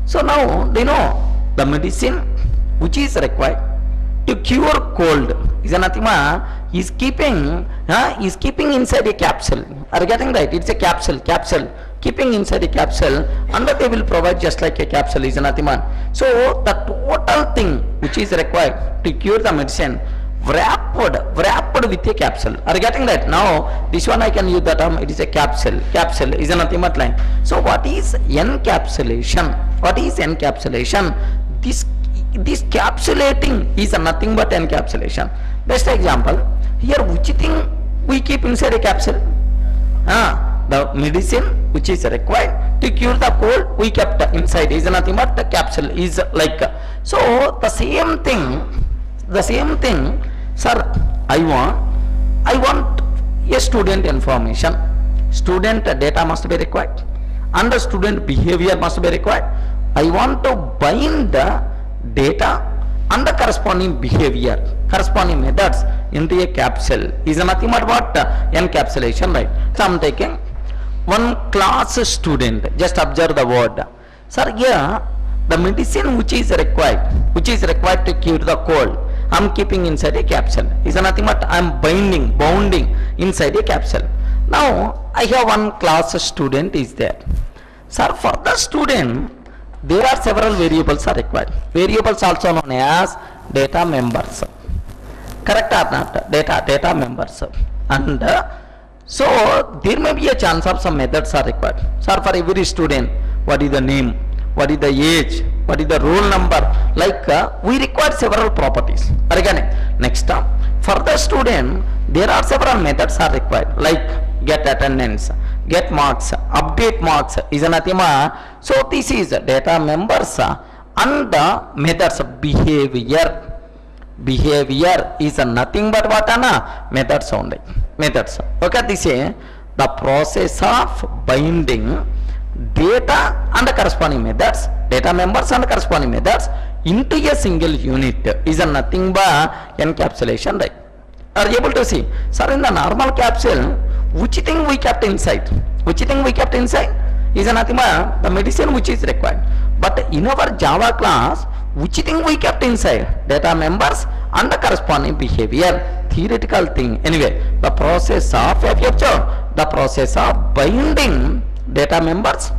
So now do you know the medicine which is required to cure cold is nothing but is keeping inside a capsule. Are you getting right? It's a capsule keeping inside a capsule, and they will provide just like a capsule is nothing but. So the total thing which is required to cure the medicine wrapped with a capsule. Are you getting that? Now this one I can use the term, it is a capsule is nothing but line. So what is encapsulation? This capsulating is nothing but encapsulation. Best example here, which thing we keep inside a capsule? The medicine which is required to cure the cold we kept inside is nothing but the capsule is like. So the same thing, sir. I want a student information. student data must be required, and the student behavior must be required. I want to bind the data and the corresponding behavior, corresponding methods into a capsule is nothing but what? Encapsulation, right? So I'm taking one class student, just observe the word. Sir, here the medicine which is required to cure the cold, I'm keeping inside a capsule. Is nothing but I'm bounding inside a capsule. Now I have one class student is there. Sir, for the student there are several variables are required. Variables also known as data members. Correct or not? Data members. And so there may be a chance of some methods are required. Sir, for every student, what is the name? What is the age? What is the roll number? Like we require several properties. Again, next term, for the student, there are several methods are required, like get attendance, get marks, update marks is nothing. So this is data members and the methods behavior. Behavior is nothing but what? Methods only. Methods. Okay, this is the process of binding data and the corresponding methods, data members and the corresponding methods into a single unit is nothing but encapsulation, right? Are you able to see? Sir, in the normal capsule, which thing we kept inside? Which thing we kept inside is nothing but the medicine which is required. But in our Java class, which thing we kept inside? Data members and the corresponding behavior, theoretical thing. Anyway, the process of the process of binding data members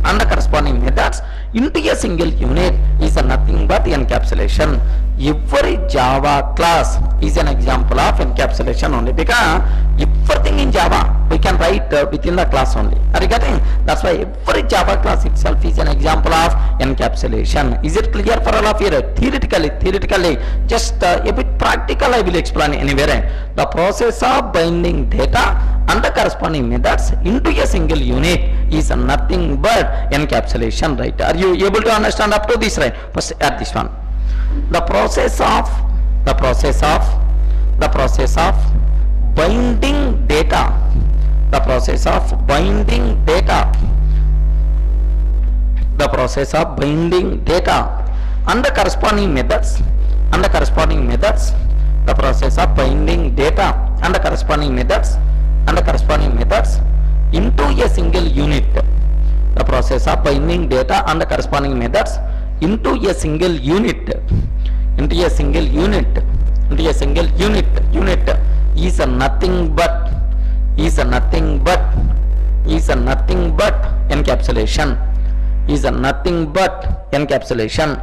and the corresponding methods into a single unit is nothing but encapsulation. Every Java class is an example of encapsulation only, because everything in Java we can write within the class only. Are you getting? That's why every Java class itself is an example of encapsulation. Is it clear for all of you? Theoretically, just a bit practical I will explain anywhere. The process of binding data and the corresponding methods into a single unit is nothing but encapsulation, right? Are you able to understand up to this, right? First at this one. The process of binding data, the process of binding data and the corresponding methods, the process of binding data and the corresponding methods into a single unit, the process of binding data and the corresponding methods into a single unit is nothing but encapsulation.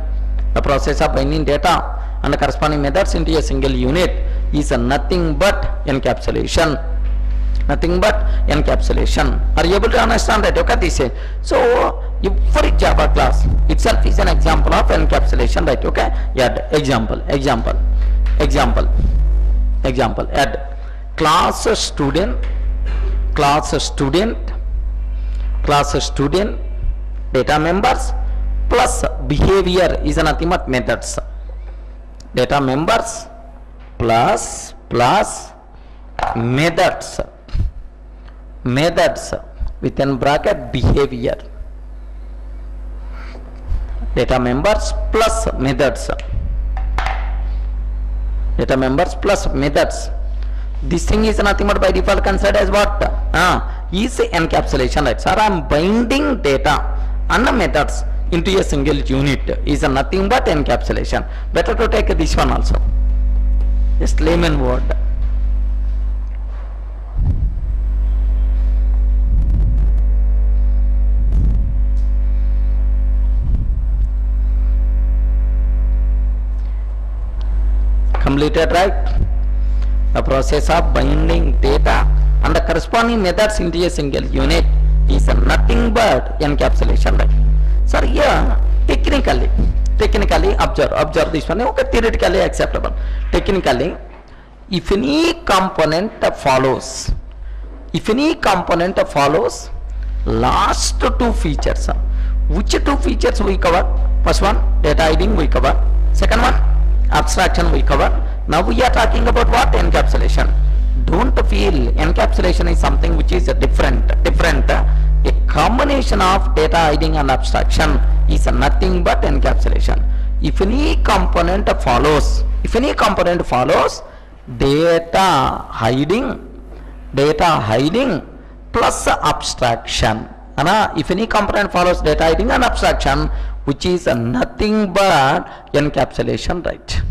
The process of binding data and the corresponding methods into a single unit is nothing but encapsulation. Are you able to understand that? Okay, this is so every Java class itself is an example of encapsulation, right? Okay, yeah. Example. Add class student, data members plus behavior is nothing but methods. Data members plus methods within bracket behavior. Data members plus methods. This thing is nothing but by default considered as what? Is encapsulation, right? Sir, I am binding data and the methods into a single unit is nothing but encapsulation. Better to take this one also. Just layman word. Completed, right? The process of binding data and the corresponding methods into a single unit is nothing but encapsulation, right? Sir, here technically observe this one. Okay, theoretically acceptable. Technically, if any component follows last two features, which two features we cover? First one, data hiding we cover. Second one, abstraction we cover. Now we are talking about what? Encapsulation. Don't feel encapsulation is something which is different. A combination of data hiding and abstraction is nothing but encapsulation. If any component follows data hiding plus abstraction. If any component follows data hiding and abstraction, which is nothing but encapsulation, right?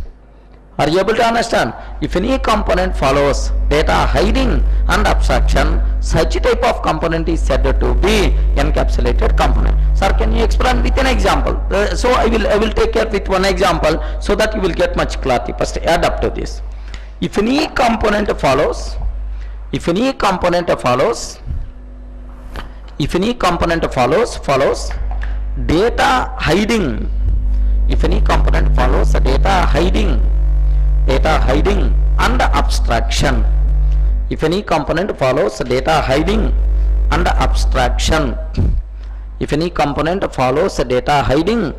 Are you able to understand? If any component follows data hiding and abstraction, such type of component is said to be encapsulated component. Sir, can you explain with an example? So I will take care with one example so that you will get much clarity. First, add up to this. If any component follows data hiding. If any component follows data hiding and abstraction. If any component follows data hiding and abstraction. If any component follows data hiding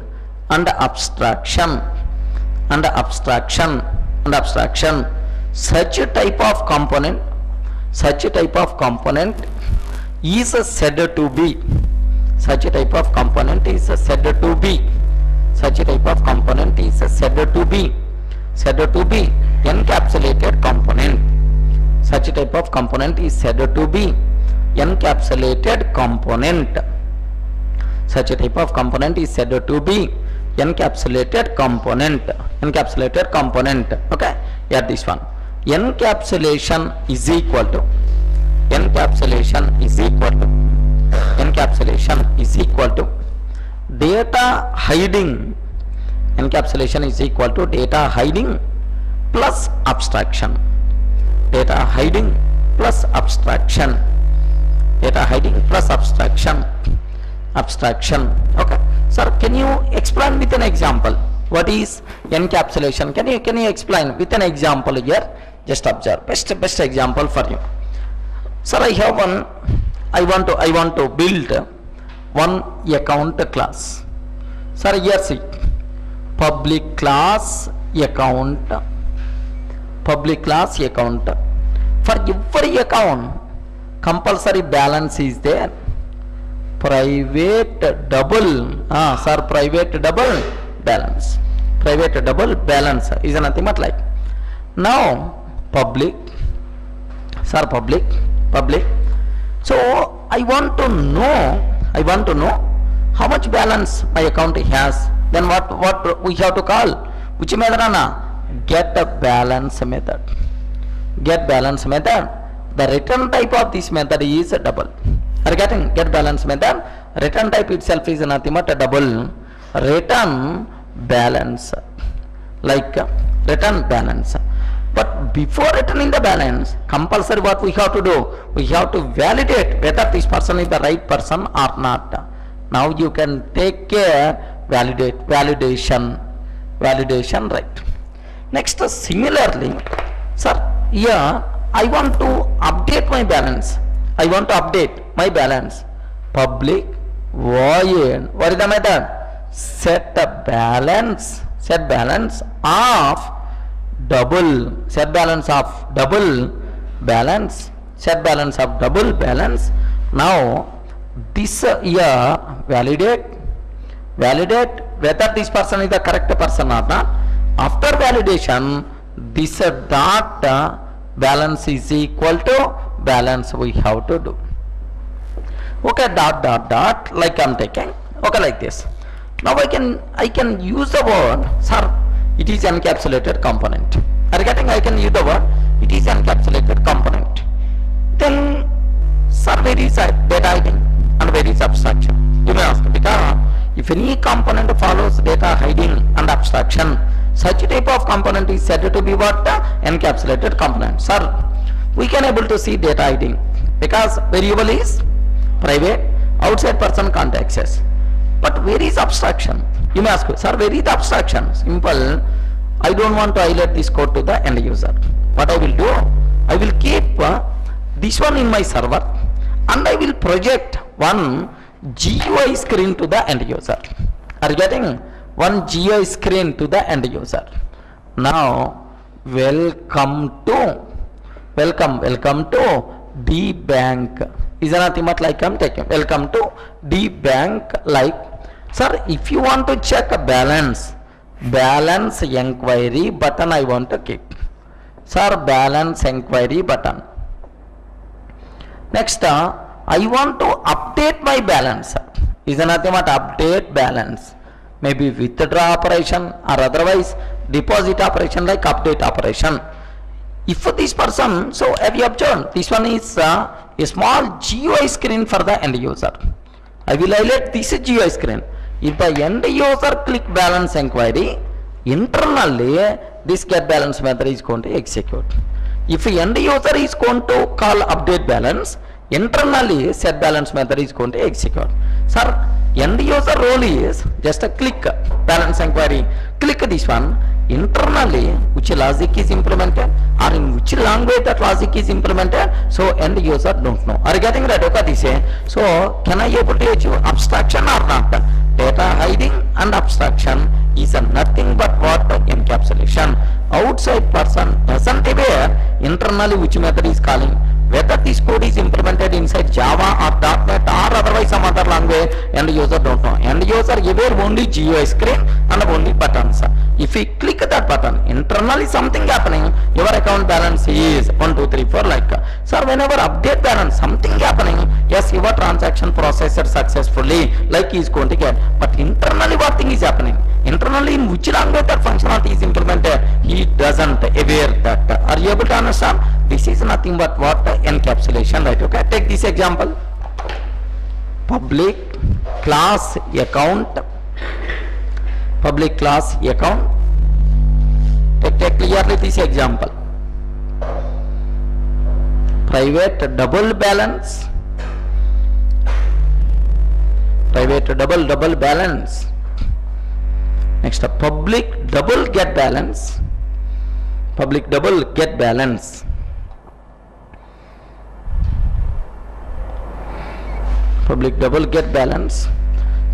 and abstraction. Such type of component is said to be encapsulated component. Such type of component is said to be encapsulated component. Such type of component is said to be encapsulated component. Okay, here this one. Encapsulation is equal to data hiding. Encapsulation is equal to data hiding plus abstraction. Data hiding plus abstraction. Okay, sir, can you explain with an example what is encapsulation? Can you explain with an example here? Just observe. Best example for you. Sir, I have one. I want to build one account class. Sir, here see, public class account. For every account, compulsory balance is there. Private double balance. Is nothing but like. Now public. So I want to know how much balance my account has. Then what we have to call? Which method, Anna? Get balance method. The return type of this method is double. Are you getting? Get balance method. Return type itself is nothing but a double. Return balance. But before returning the balance, compulsory what we have to do? We have to validate whether this person is the right person or not. Now you can take care, validation, right? Next, similarly, sir, here I want to update my balance. Public void. What is the method? Set balance of double balance. Now this here validate whether this person is the correct person or not. After validation, this dot balance is equal to balance we have to do. Okay, dot like I'm taking. Okay, like this. Now I can use the word, sir, it is encapsulated component. Are you getting? I can use the word, it is encapsulated component. Then, sir, where is data hiding and where is abstraction? You may ask, because if any component follows data hiding and abstraction, such type of component is said to be what? Encapsulated component. Sir, we can able to see data hiding because variable is private, outside person can't access. But where is abstraction? You may ask, sir, where is the abstraction? Simple. I don't want to highlight this code to the end user. What I will do? I will keep this one in my server and I will project one GUI screen to the end user. Are you getting? One GUI screen to the end user. Now, welcome to welcome to D bank. Is nothing but like I'm taking welcome to D bank. Like, sir, if you want to check a balance inquiry button I want to keep. Sir, balance inquiry button. Next, I want to update my balance. Is nothing but update balance. Maybe withdraw operation or otherwise deposit operation like update operation. If this person, so have you observed, this one is a small GUI screen for the end user. I will highlight this GUI screen. If the end user click balance inquiry, internally this get balance method is going to execute. If end user is going to call update balance, internally set balance method is going to execute. Sir, end user role is just a click balance inquiry. Click this one. Internally, which logic is implemented or in which language that logic is implemented, so end user don't know. Are you getting right? Okay, this is. So, can I able to achieve abstraction or not? Data hiding and abstraction is nothing but what? Encapsulation. Outside person doesn't aware internally which method is calling. Whether this code is implemented inside Java or .NET or otherwise some other language, end user don't know. End user aware only GUI screen and only buttons. If we click that button, internally something happening, your account balance is 1, 2, 3, 4 like. Sir, whenever update balance, something happening, yes, your transaction processed successfully, like is going to get. But internally what thing is happening? Internally in which language that functionality is implemented, he doesn't aware that. Are you able to understand? This is nothing but what? Encapsulation, right? Okay, take this example. Public class account. Public class account. Take clearly this example. Private double balance. Private double balance. Next, public double get balance. Public double get balance. Public double get balance.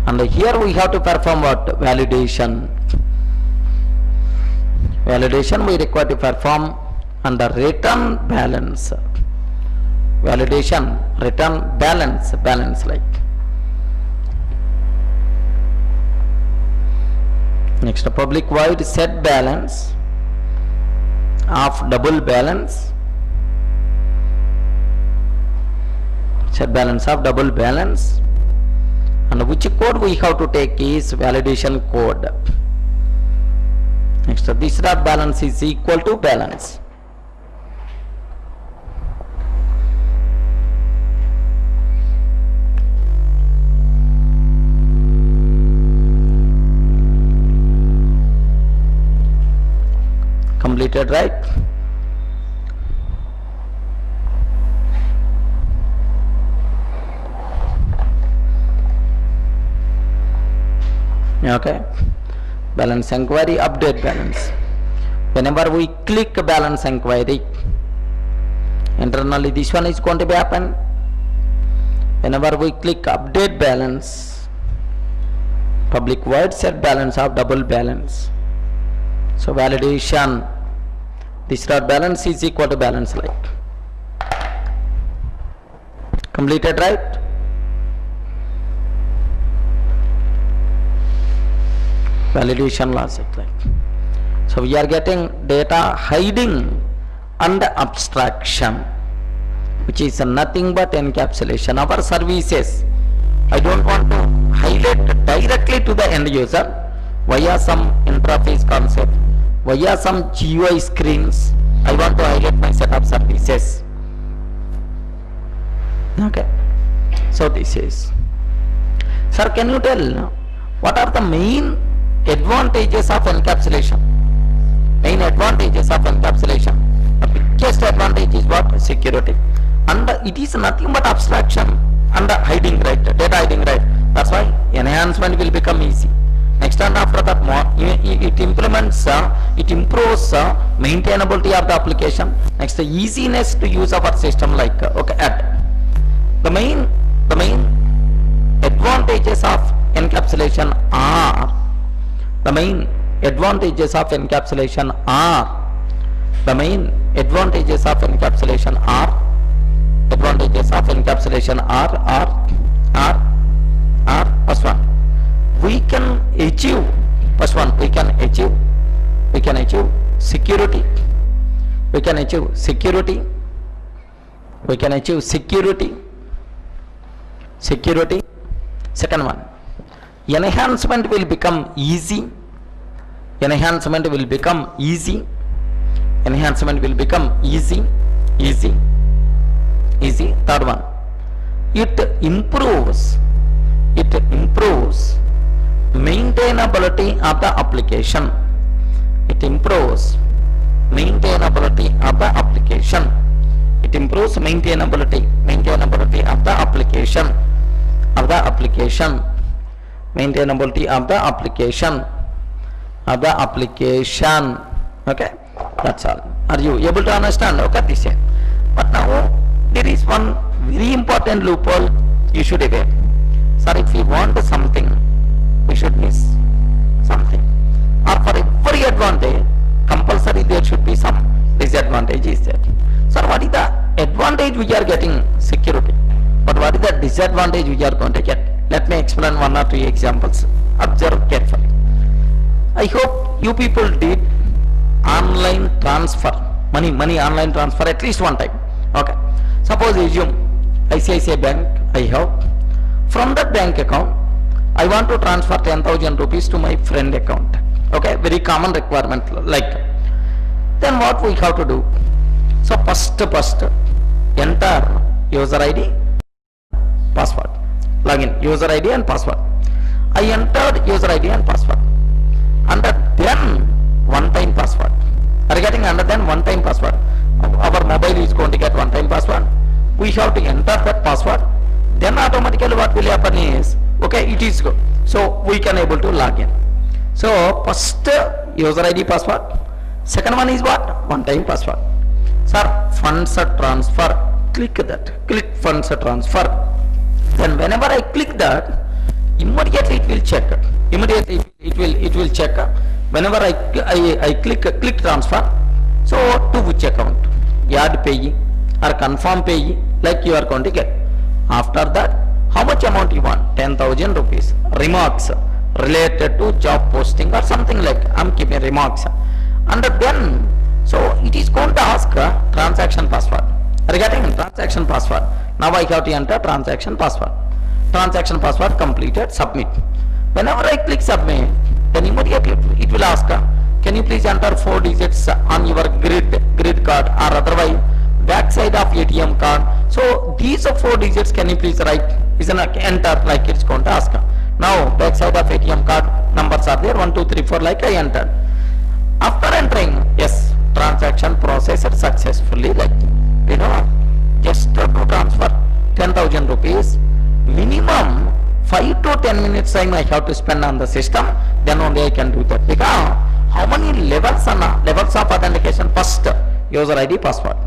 And here we have to perform what? Validation. Validation we require to perform under return balance. Validation, return balance like. Next, public void set balance of double balance. Set balance of double balance. And which code we have to take is validation code. Next, this dot balance is equal to balance. Completed, right? Okay, balance inquiry, update balance. Whenever we click balance inquiry, internally this one is going to be happen. Whenever we click update balance, public void set balance of double balance. So validation, this dot balance is equal to balance like. Completed, right? Validation logic like. So we are getting data hiding and abstraction, which is nothing but encapsulation. Our services, I don't want to highlight directly to the end user via some interface concept, via some GUI screens. I want to highlight my set of services. Okay, so this is. Sir, can you tell what are the main advantages of encapsulation? Main advantages of encapsulation. The biggest advantage is what? Security. And it is nothing but abstraction and hiding, right? Data hiding, right? That's why enhancement will become easy. Next, and after that, it implements, it improves maintainability of the application. Next, the easiness to use our system, like okay, add. The main advantages of encapsulation are. The main advantages of encapsulation are. The main advantages of encapsulation are, advantages of encapsulation are first one, we can achieve, first one, we can achieve security, we can achieve security, we can achieve security. Second one, enhancement will become easy, enhancement will become easy, enhancement will become easy. Third one, it improves maintainability of the application, it improves maintainability of the application, it improves maintainability of the application, maintainability of the application. Okay, that's all. Are you able to understand? Okay, this is. But now there is one very important loophole you should aware. Sir, if we want something, we should miss something, or for every advantage compulsory there should be some disadvantage is there. Sir, what is the advantage we are getting? Security. But what is the disadvantage we are going to get? Let me explain one or two examples. Observe carefully. I hope you people did online transfer, money online transfer at least one time. Okay, suppose assume ICICI Bank I have, from that bank account I want to transfer 10,000 rupees to my friend account. Okay, very common requirement like. Then what we have to do? So first enter user ID, password, login, user ID and password. I entered user ID and password, and then one-time password. Are you getting? Under then one-time password. Our mobile is going to get one-time password. We have to enter that password. Then automatically what will happen is, okay, it is good. So we can able to log in. So first user ID, password. Second one is what? One-time password. Sir, funds transfer. Click that. Click funds transfer. Then whenever I click that, immediately it will check. Immediately it will check. Whenever I click transfer, so to which account, yard payee or confirm payee, like you are going to get. After that, how much amount you want? 10,000 rupees. Remarks related to job posting or something like. I'm keeping remarks, and then so it is going to ask transaction password. Are you getting? Transaction password. Now I have to enter transaction password. Transaction password completed. Submit. Whenever I click submit, then immediately it will ask, can you please enter 4 digits on your grid card or otherwise backside of ATM card. So these 4 digits can you please write, is an enter, like it's going to ask. Now backside of ATM card numbers are there, 1 2 3 4, like I entered. After entering, yes, transaction processed successfully, like just to transfer 10,000 rupees, minimum 5 to 10 minutes time I have to spend on the system, then only I can do that. Because how many levels of authentication? First, user ID, password.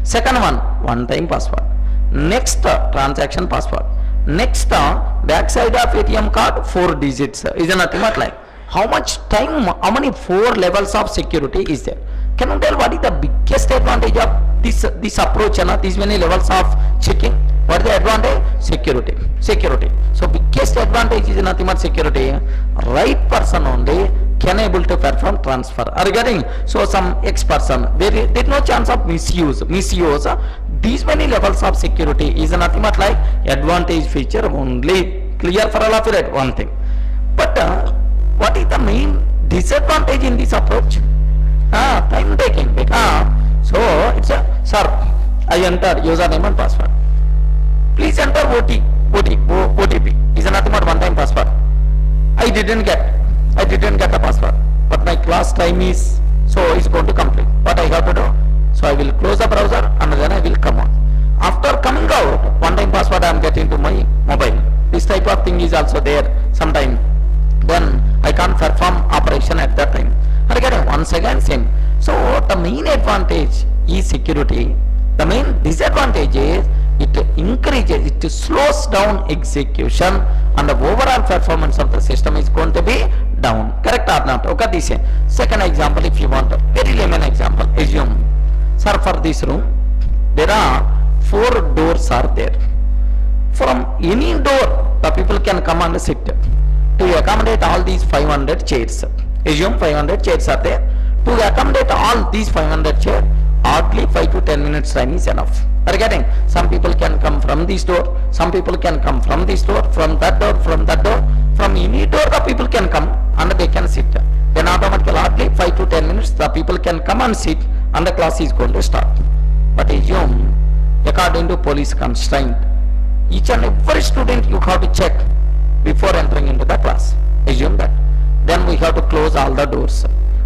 Second one time password. Next, transaction password. Next, backside of ATM card, 4 digits. Is nothing but like. How much time, how many 4 levels of security is there? Can you tell what is the biggest advantage of this approach, these many levels of checking? What is the advantage? Security. So biggest advantage is nothing but security. Right person only can able to perform transfer. Are you getting? So some X person, there is no chance of misuse. These many levels of security is nothing but like advantage feature only. Clear for all of you, right? One thing. But what is the main disadvantage in this approach? Time taking. So it's a, sir, I entered username and password. Please enter OTP. Is nothing but one-time password. I didn't get the password, but my class time is, so it's going to complete. What I have to do? So I will close the browser and then I will come out. After coming out, one-time password I am getting to my mobile. This type of thing is also there sometime. Then I can't perform operation at that time. Again, once again same. So the main advantage is security. The main disadvantage is it increases, it slows down execution, and the overall performance of the system is going to be down. Correct or not? Okay, this is second example. If you want a very layman example, assume Sir, for this room, there are 4 doors are there. From any door, the people can come and sit to accommodate all these 500 chairs. Assume 500 chairs are there. To accommodate all these 500 chairs, hardly 5 to 10 minutes time is enough. Are you getting? Some people can come from this door, some people can come from this door, from that door, from that door. From any door the people can come and they can sit. Then automatically hardly 5 to 10 minutes the people can come and sit and the class is going to start. But assume, according to police constraint, each and every student you have to check before entering into the class. Assume that. Then we have to close all the doors.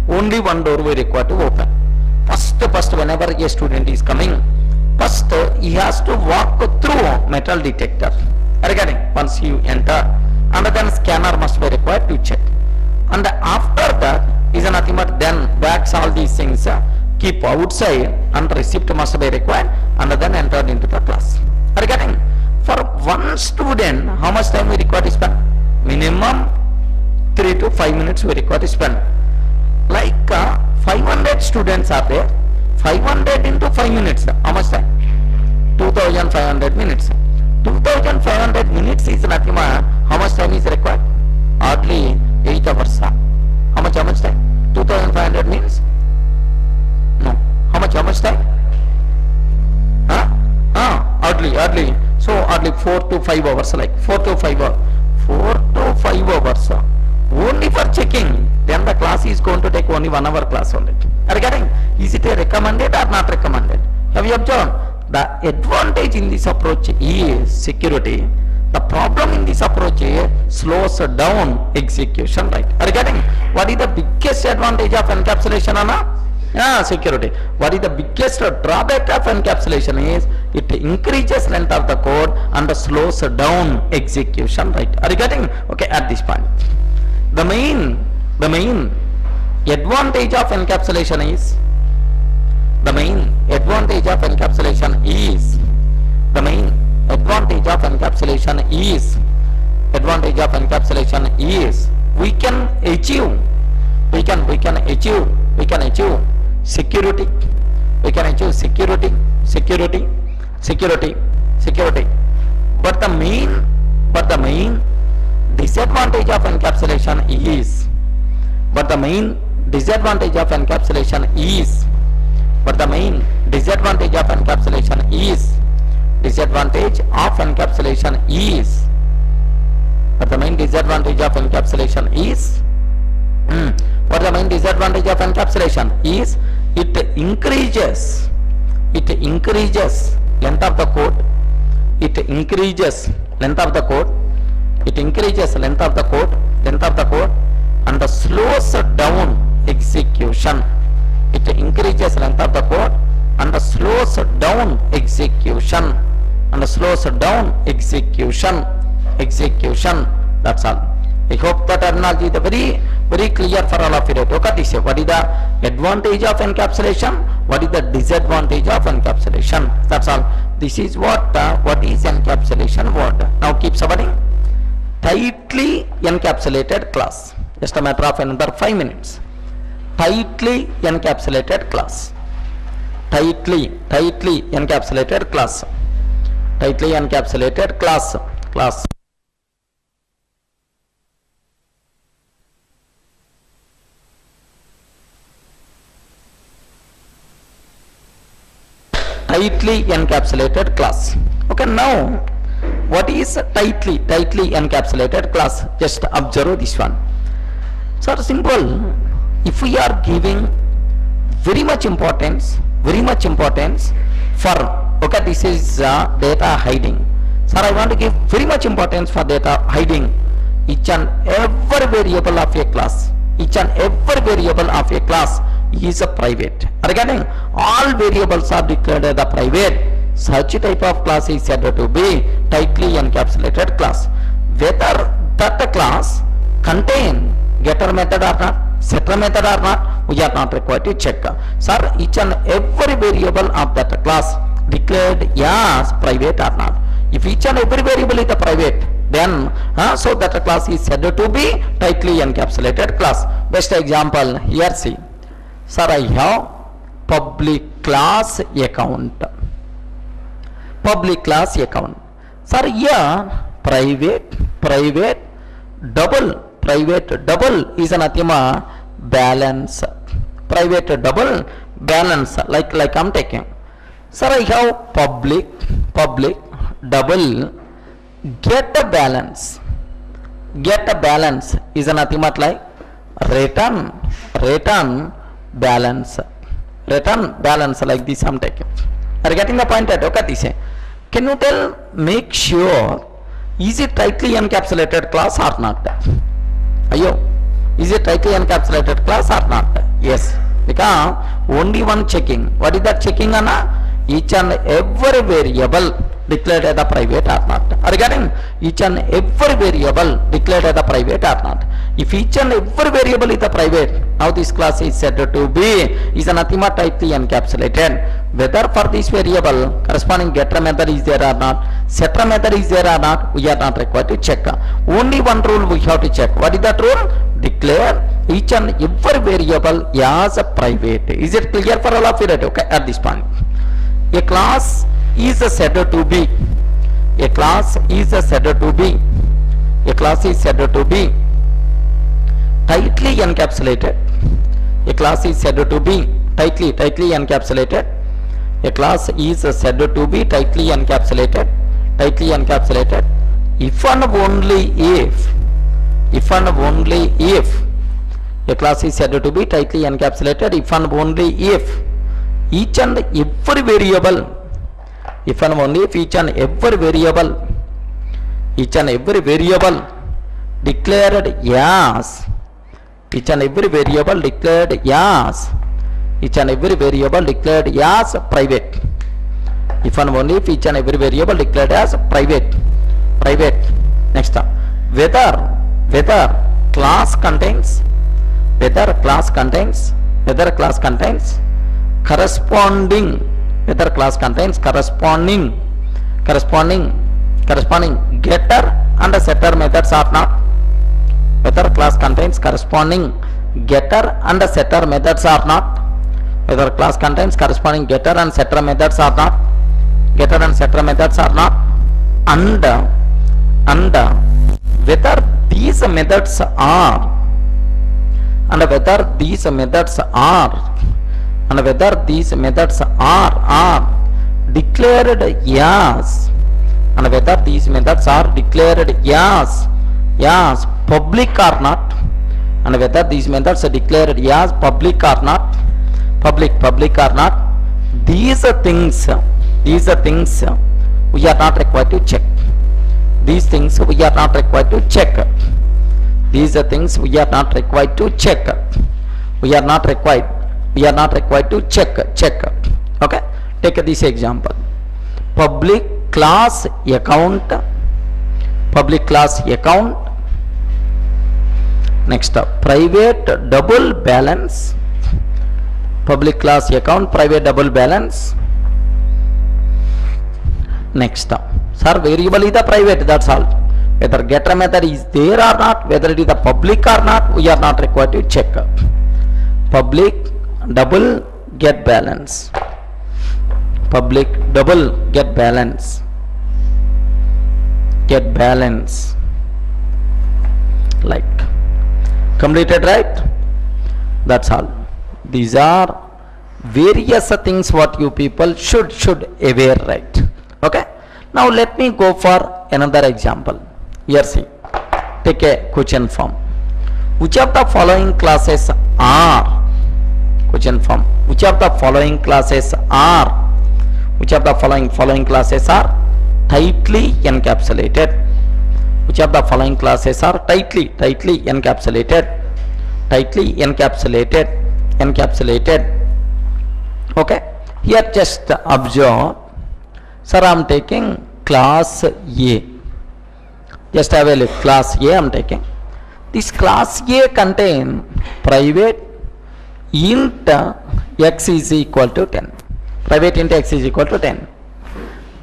Only one door we require to open. First whenever a student is coming, first he has to walk through metal detector. Regarding once you enter, and then scanner must be required to check. And after that is nothing but then bags all these things keep outside and receipt must be required and then entered into the class. Regarding for one student, how much time we require to spend? Minimum 3 to 5 minutes we require to spend. Like 500 students are there. 500 into 5 minutes, how much time? 2500 minutes. 2500 minutes is nothing but how much time is required? Hardly 8 hours. How much time? 2500 means? No. How much time? Hardly. So hardly 4 to 5 hours, like 4 to 5 hours. 4 to 5 hours. Only for checking, then the class is going to take only 1 hour class only. Are you getting? Is it a recommended or not recommended? Have you observed? The advantage in this approach is security. The problem in this approach is slows down execution, right? Are you getting? What is the biggest advantage of encapsulation, Anna? Security. What is the biggest drawback of encapsulation is it increases length of the code and slows down execution, right? Are you getting? Okay, at this point. The main advantage of encapsulation is the main advantage of encapsulation is we can achieve security. We can achieve security. But the main disadvantage of encapsulation is it increases length of the code. It increases length of the code and slows down execution. It increases length of the code and slows down execution. That's all. I hope that terminology is very clear for all of you. What is the advantage of encapsulation? What is the disadvantage of encapsulation? That's all. This is what is encapsulation word. Now keep summary. Tightly encapsulated class. Just a matter of another 5 minutes. Tightly encapsulated class. Tightly encapsulated class. Tightly encapsulated class. Okay, now what is tightly encapsulated class? Just observe this one. So simple. If we are giving very much importance for, okay, this is data hiding. Sir, I want to give very much importance for data hiding. Each and every variable of a class is a private. Regarding all variables are declared as a private, such type of class is said to be tightly encapsulated class. Whether that class contain getter method or not, setter method or not, we are not required to check. Sir, each and every variable of that class declared as private or not. If each and every variable is a private, then so that class is said to be tightly encapsulated class. Best example here, see. Sir, I have public class account. Public class account. Sir, here private double is nothing balance. Private double balance, like I'm taking. Sir, I have public double get a balance is nothing but like return balance like this I'm taking. Are you getting the point? Okay, can you tell, make sure, is it tightly encapsulated class or not? Ayo, is it tightly encapsulated class or not? Yes, because only one checking. What is that checking, Anna? Each and every variable declared as a private or not. Are you getting? Each and every variable declared as a private or not. If each and every variable is a private, now this class is said to be is nothing but tightly encapsulated. Whether for this variable corresponding getter method is there or not, setter method is there or not, we are not required to check. Only one rule we have to check. What is that rule? Declare each and every variable as a private. Is it clear for all of you? Okay, at this point. A class is said to be. A class is said to be. A class is said to be tightly encapsulated. A class is said to be tightly encapsulated. A class is said to be tightly encapsulated. If and only if a class is said to be tightly encapsulated, if and only if each and every variable, if and only if each and every variable declared as, each and every variable declared as private. If and only if each and every variable declared as private. Next, whether class contains corresponding getter and setter methods or not. Whether class contains corresponding getter and setter methods or not. Whether class contains corresponding getter and setter methods or not. And whether these methods are declared as public or not, and whether these methods are declared as public or not, these things we are not required to check. These things we are not required to check. Okay, take this example. Public class account. Next up, private double balance. Public class account, private double balance. Next up, sir, variable is the private, that's all. Whether getter method is there or not, whether it is the public or not, we are not required to check. Public double get balance. Like completed, right? That's all. These are various things what you people should aware, right? Okay, now let me go for another example. Here, see, take a question form. Which of the following classes are tightly encapsulated? Which of the following classes are tightly encapsulated? Okay, here just observe. Sir, I am taking class A. Just have a look. Class A I am taking. This class A contain private int x is equal to 10. Private int x is equal to 10.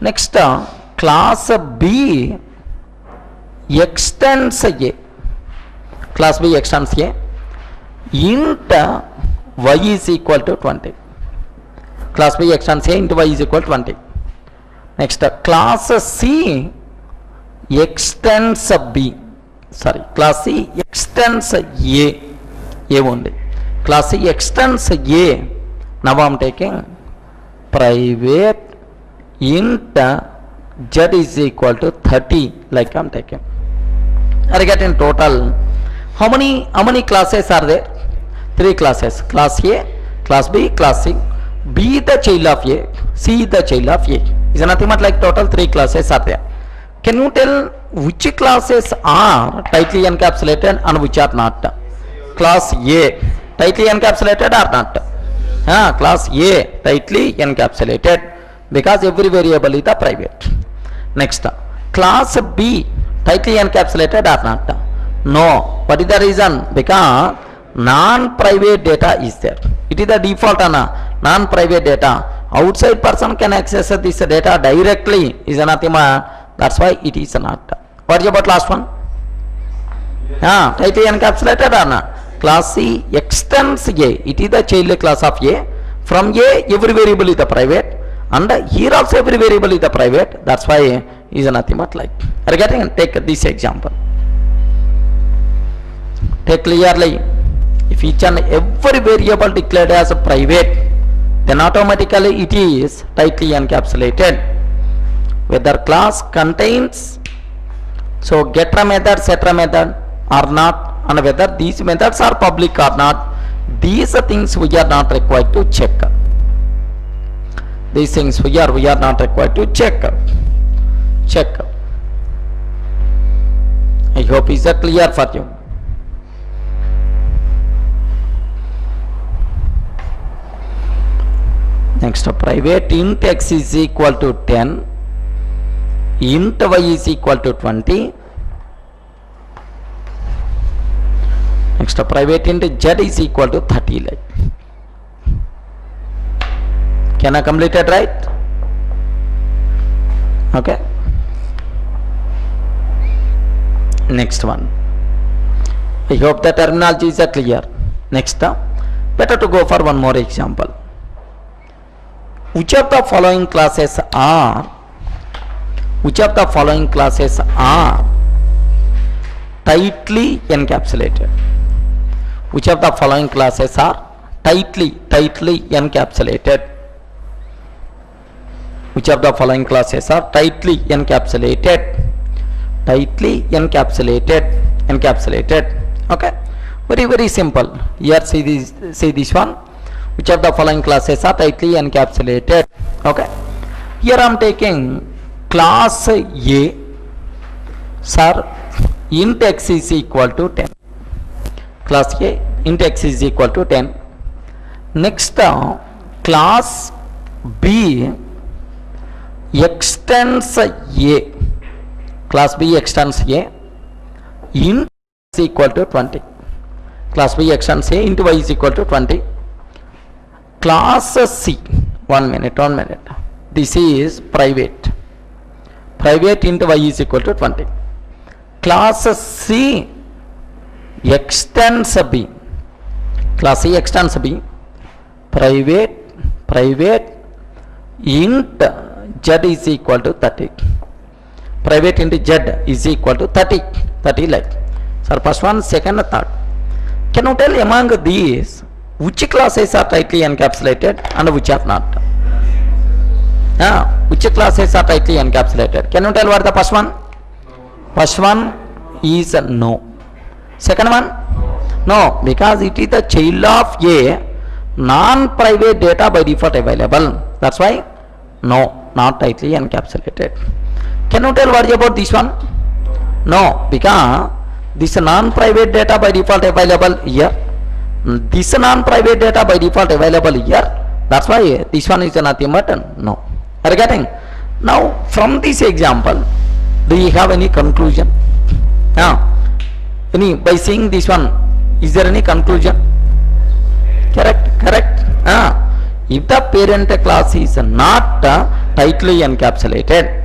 Next, class B extends A. Class B extends A. Int y is equal to 20. class B extends A into Y is equal to 20. Next, class C extends B. Sorry, class C extends A only. Class C extends A. Now I am taking private int Z is equal to 30, like I am taking. I get in total, how many classes are there? 3 classes. Class A, class B, class C. B the child of A, C the child of A. Is nothing but like total 3 classes are there. Can you tell which classes are tightly encapsulated and which are not? Class A tightly encapsulated or not? Class A tightly encapsulated because every variable is the private. Next, class B tightly encapsulated or not? No. What is the reason? Because non-private data is there. It is the default non-private data. Outside person can access this data directly. Is nothing. That's why it is not. What is about last one? Tightly encapsulated or not? Class C extends A. It is the child class of A. From A, every variable is the private. And here also every variable is the private. That's why is nothing but like. Are you getting? Take this example. Take clearly. If each and every variable declared as a private, then automatically it is tightly encapsulated. Whether class contains so getter method, setter method or not, and whether these methods are public or not, these are things we are not required to check. These things we are not required to check. I hope is that clear for you. Next, private int x is equal to 10, int y is equal to 20. Next, private int z is equal to 30. Like, can I complete it right? Okay. Next one. I hope the terminology is clear. Next, better to go for one more example. Which of the following classes are tightly encapsulated? Which of the following classes are tightly encapsulated? Which of the following classes are tightly encapsulated? Encapsulated. Okay. Very simple. Here see this one. Which of the following classes are tightly encapsulated? Okay. Here I am taking class A. Sir, int x is equal to 10. Class A, int x is equal to 10. Next, class B extends A. Class B extends A. Int is equal to 20. Class B extends A into y is equal to 20. Class C, one minute. This is private into y is equal to 20. Class C extends B. Class C extends B. Private int z is equal to 30. Private int z is equal to 30 like. Sir, first one, second, third. Can you tell among these which classes are tightly encapsulated and which are not? Which classes are tightly encapsulated? Can you tell what the first one? First one is no. Second one? No, because it is the child of A, non-private data by default available. That's why no, not tightly encapsulated. Can you tell what about this one? No, because this non-private data by default available here. This non-private data by default available here. That's why this one is nothing but no. Are you getting? Now from this example, do you have any conclusion? By seeing this one, is there any conclusion? Correct. If the parent class is not tightly encapsulated,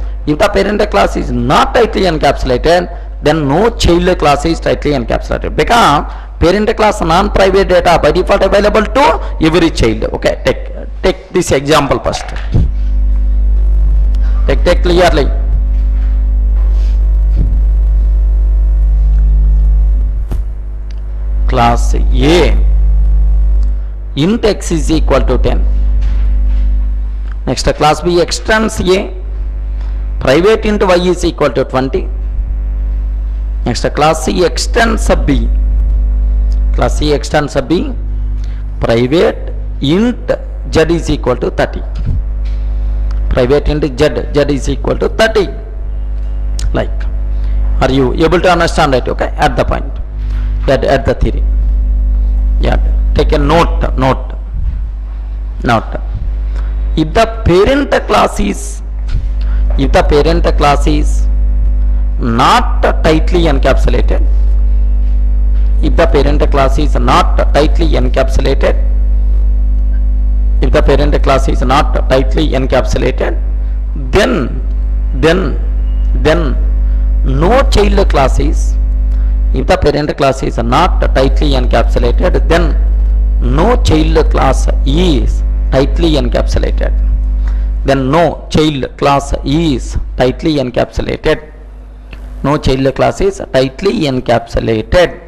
then no child class is tightly encapsulated, because parent class non-private data by default available to every child. Okay, take this example first. Take clearly. Class A, int x is equal to 10. Next, class B extends A, private int y is equal to 20. Next, class C extends B. Class C extends B, private int z is equal to 30. Private int z is equal to 30. Like, are you able to understand it? Okay, at the point, at the theory. Yeah, take a note. If the parent class is not tightly encapsulated, if the parent class is not tightly encapsulated, then no child class is. If the parent class is not tightly encapsulated, then no child class is tightly encapsulated. Then no child class is tightly encapsulated. No child class is tightly encapsulated.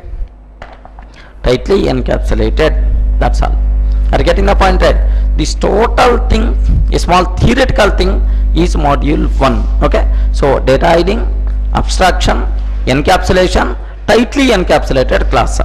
That's all. Are you getting the point, right? This total thing, a small theoretical thing, is module 1. Okay. So data hiding, abstraction, encapsulation, tightly encapsulated class.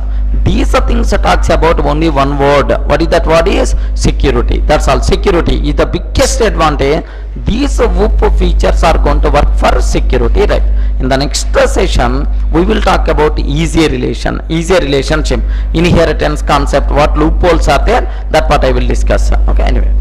These things talks about only one word. What is that word? Is security. That's all. Security is the biggest advantage. These WOOP features are going to work for security, right? In the next session, we will talk about easier relationship, inheritance concept, what loopholes are there. That part I will discuss. Okay. Anyway.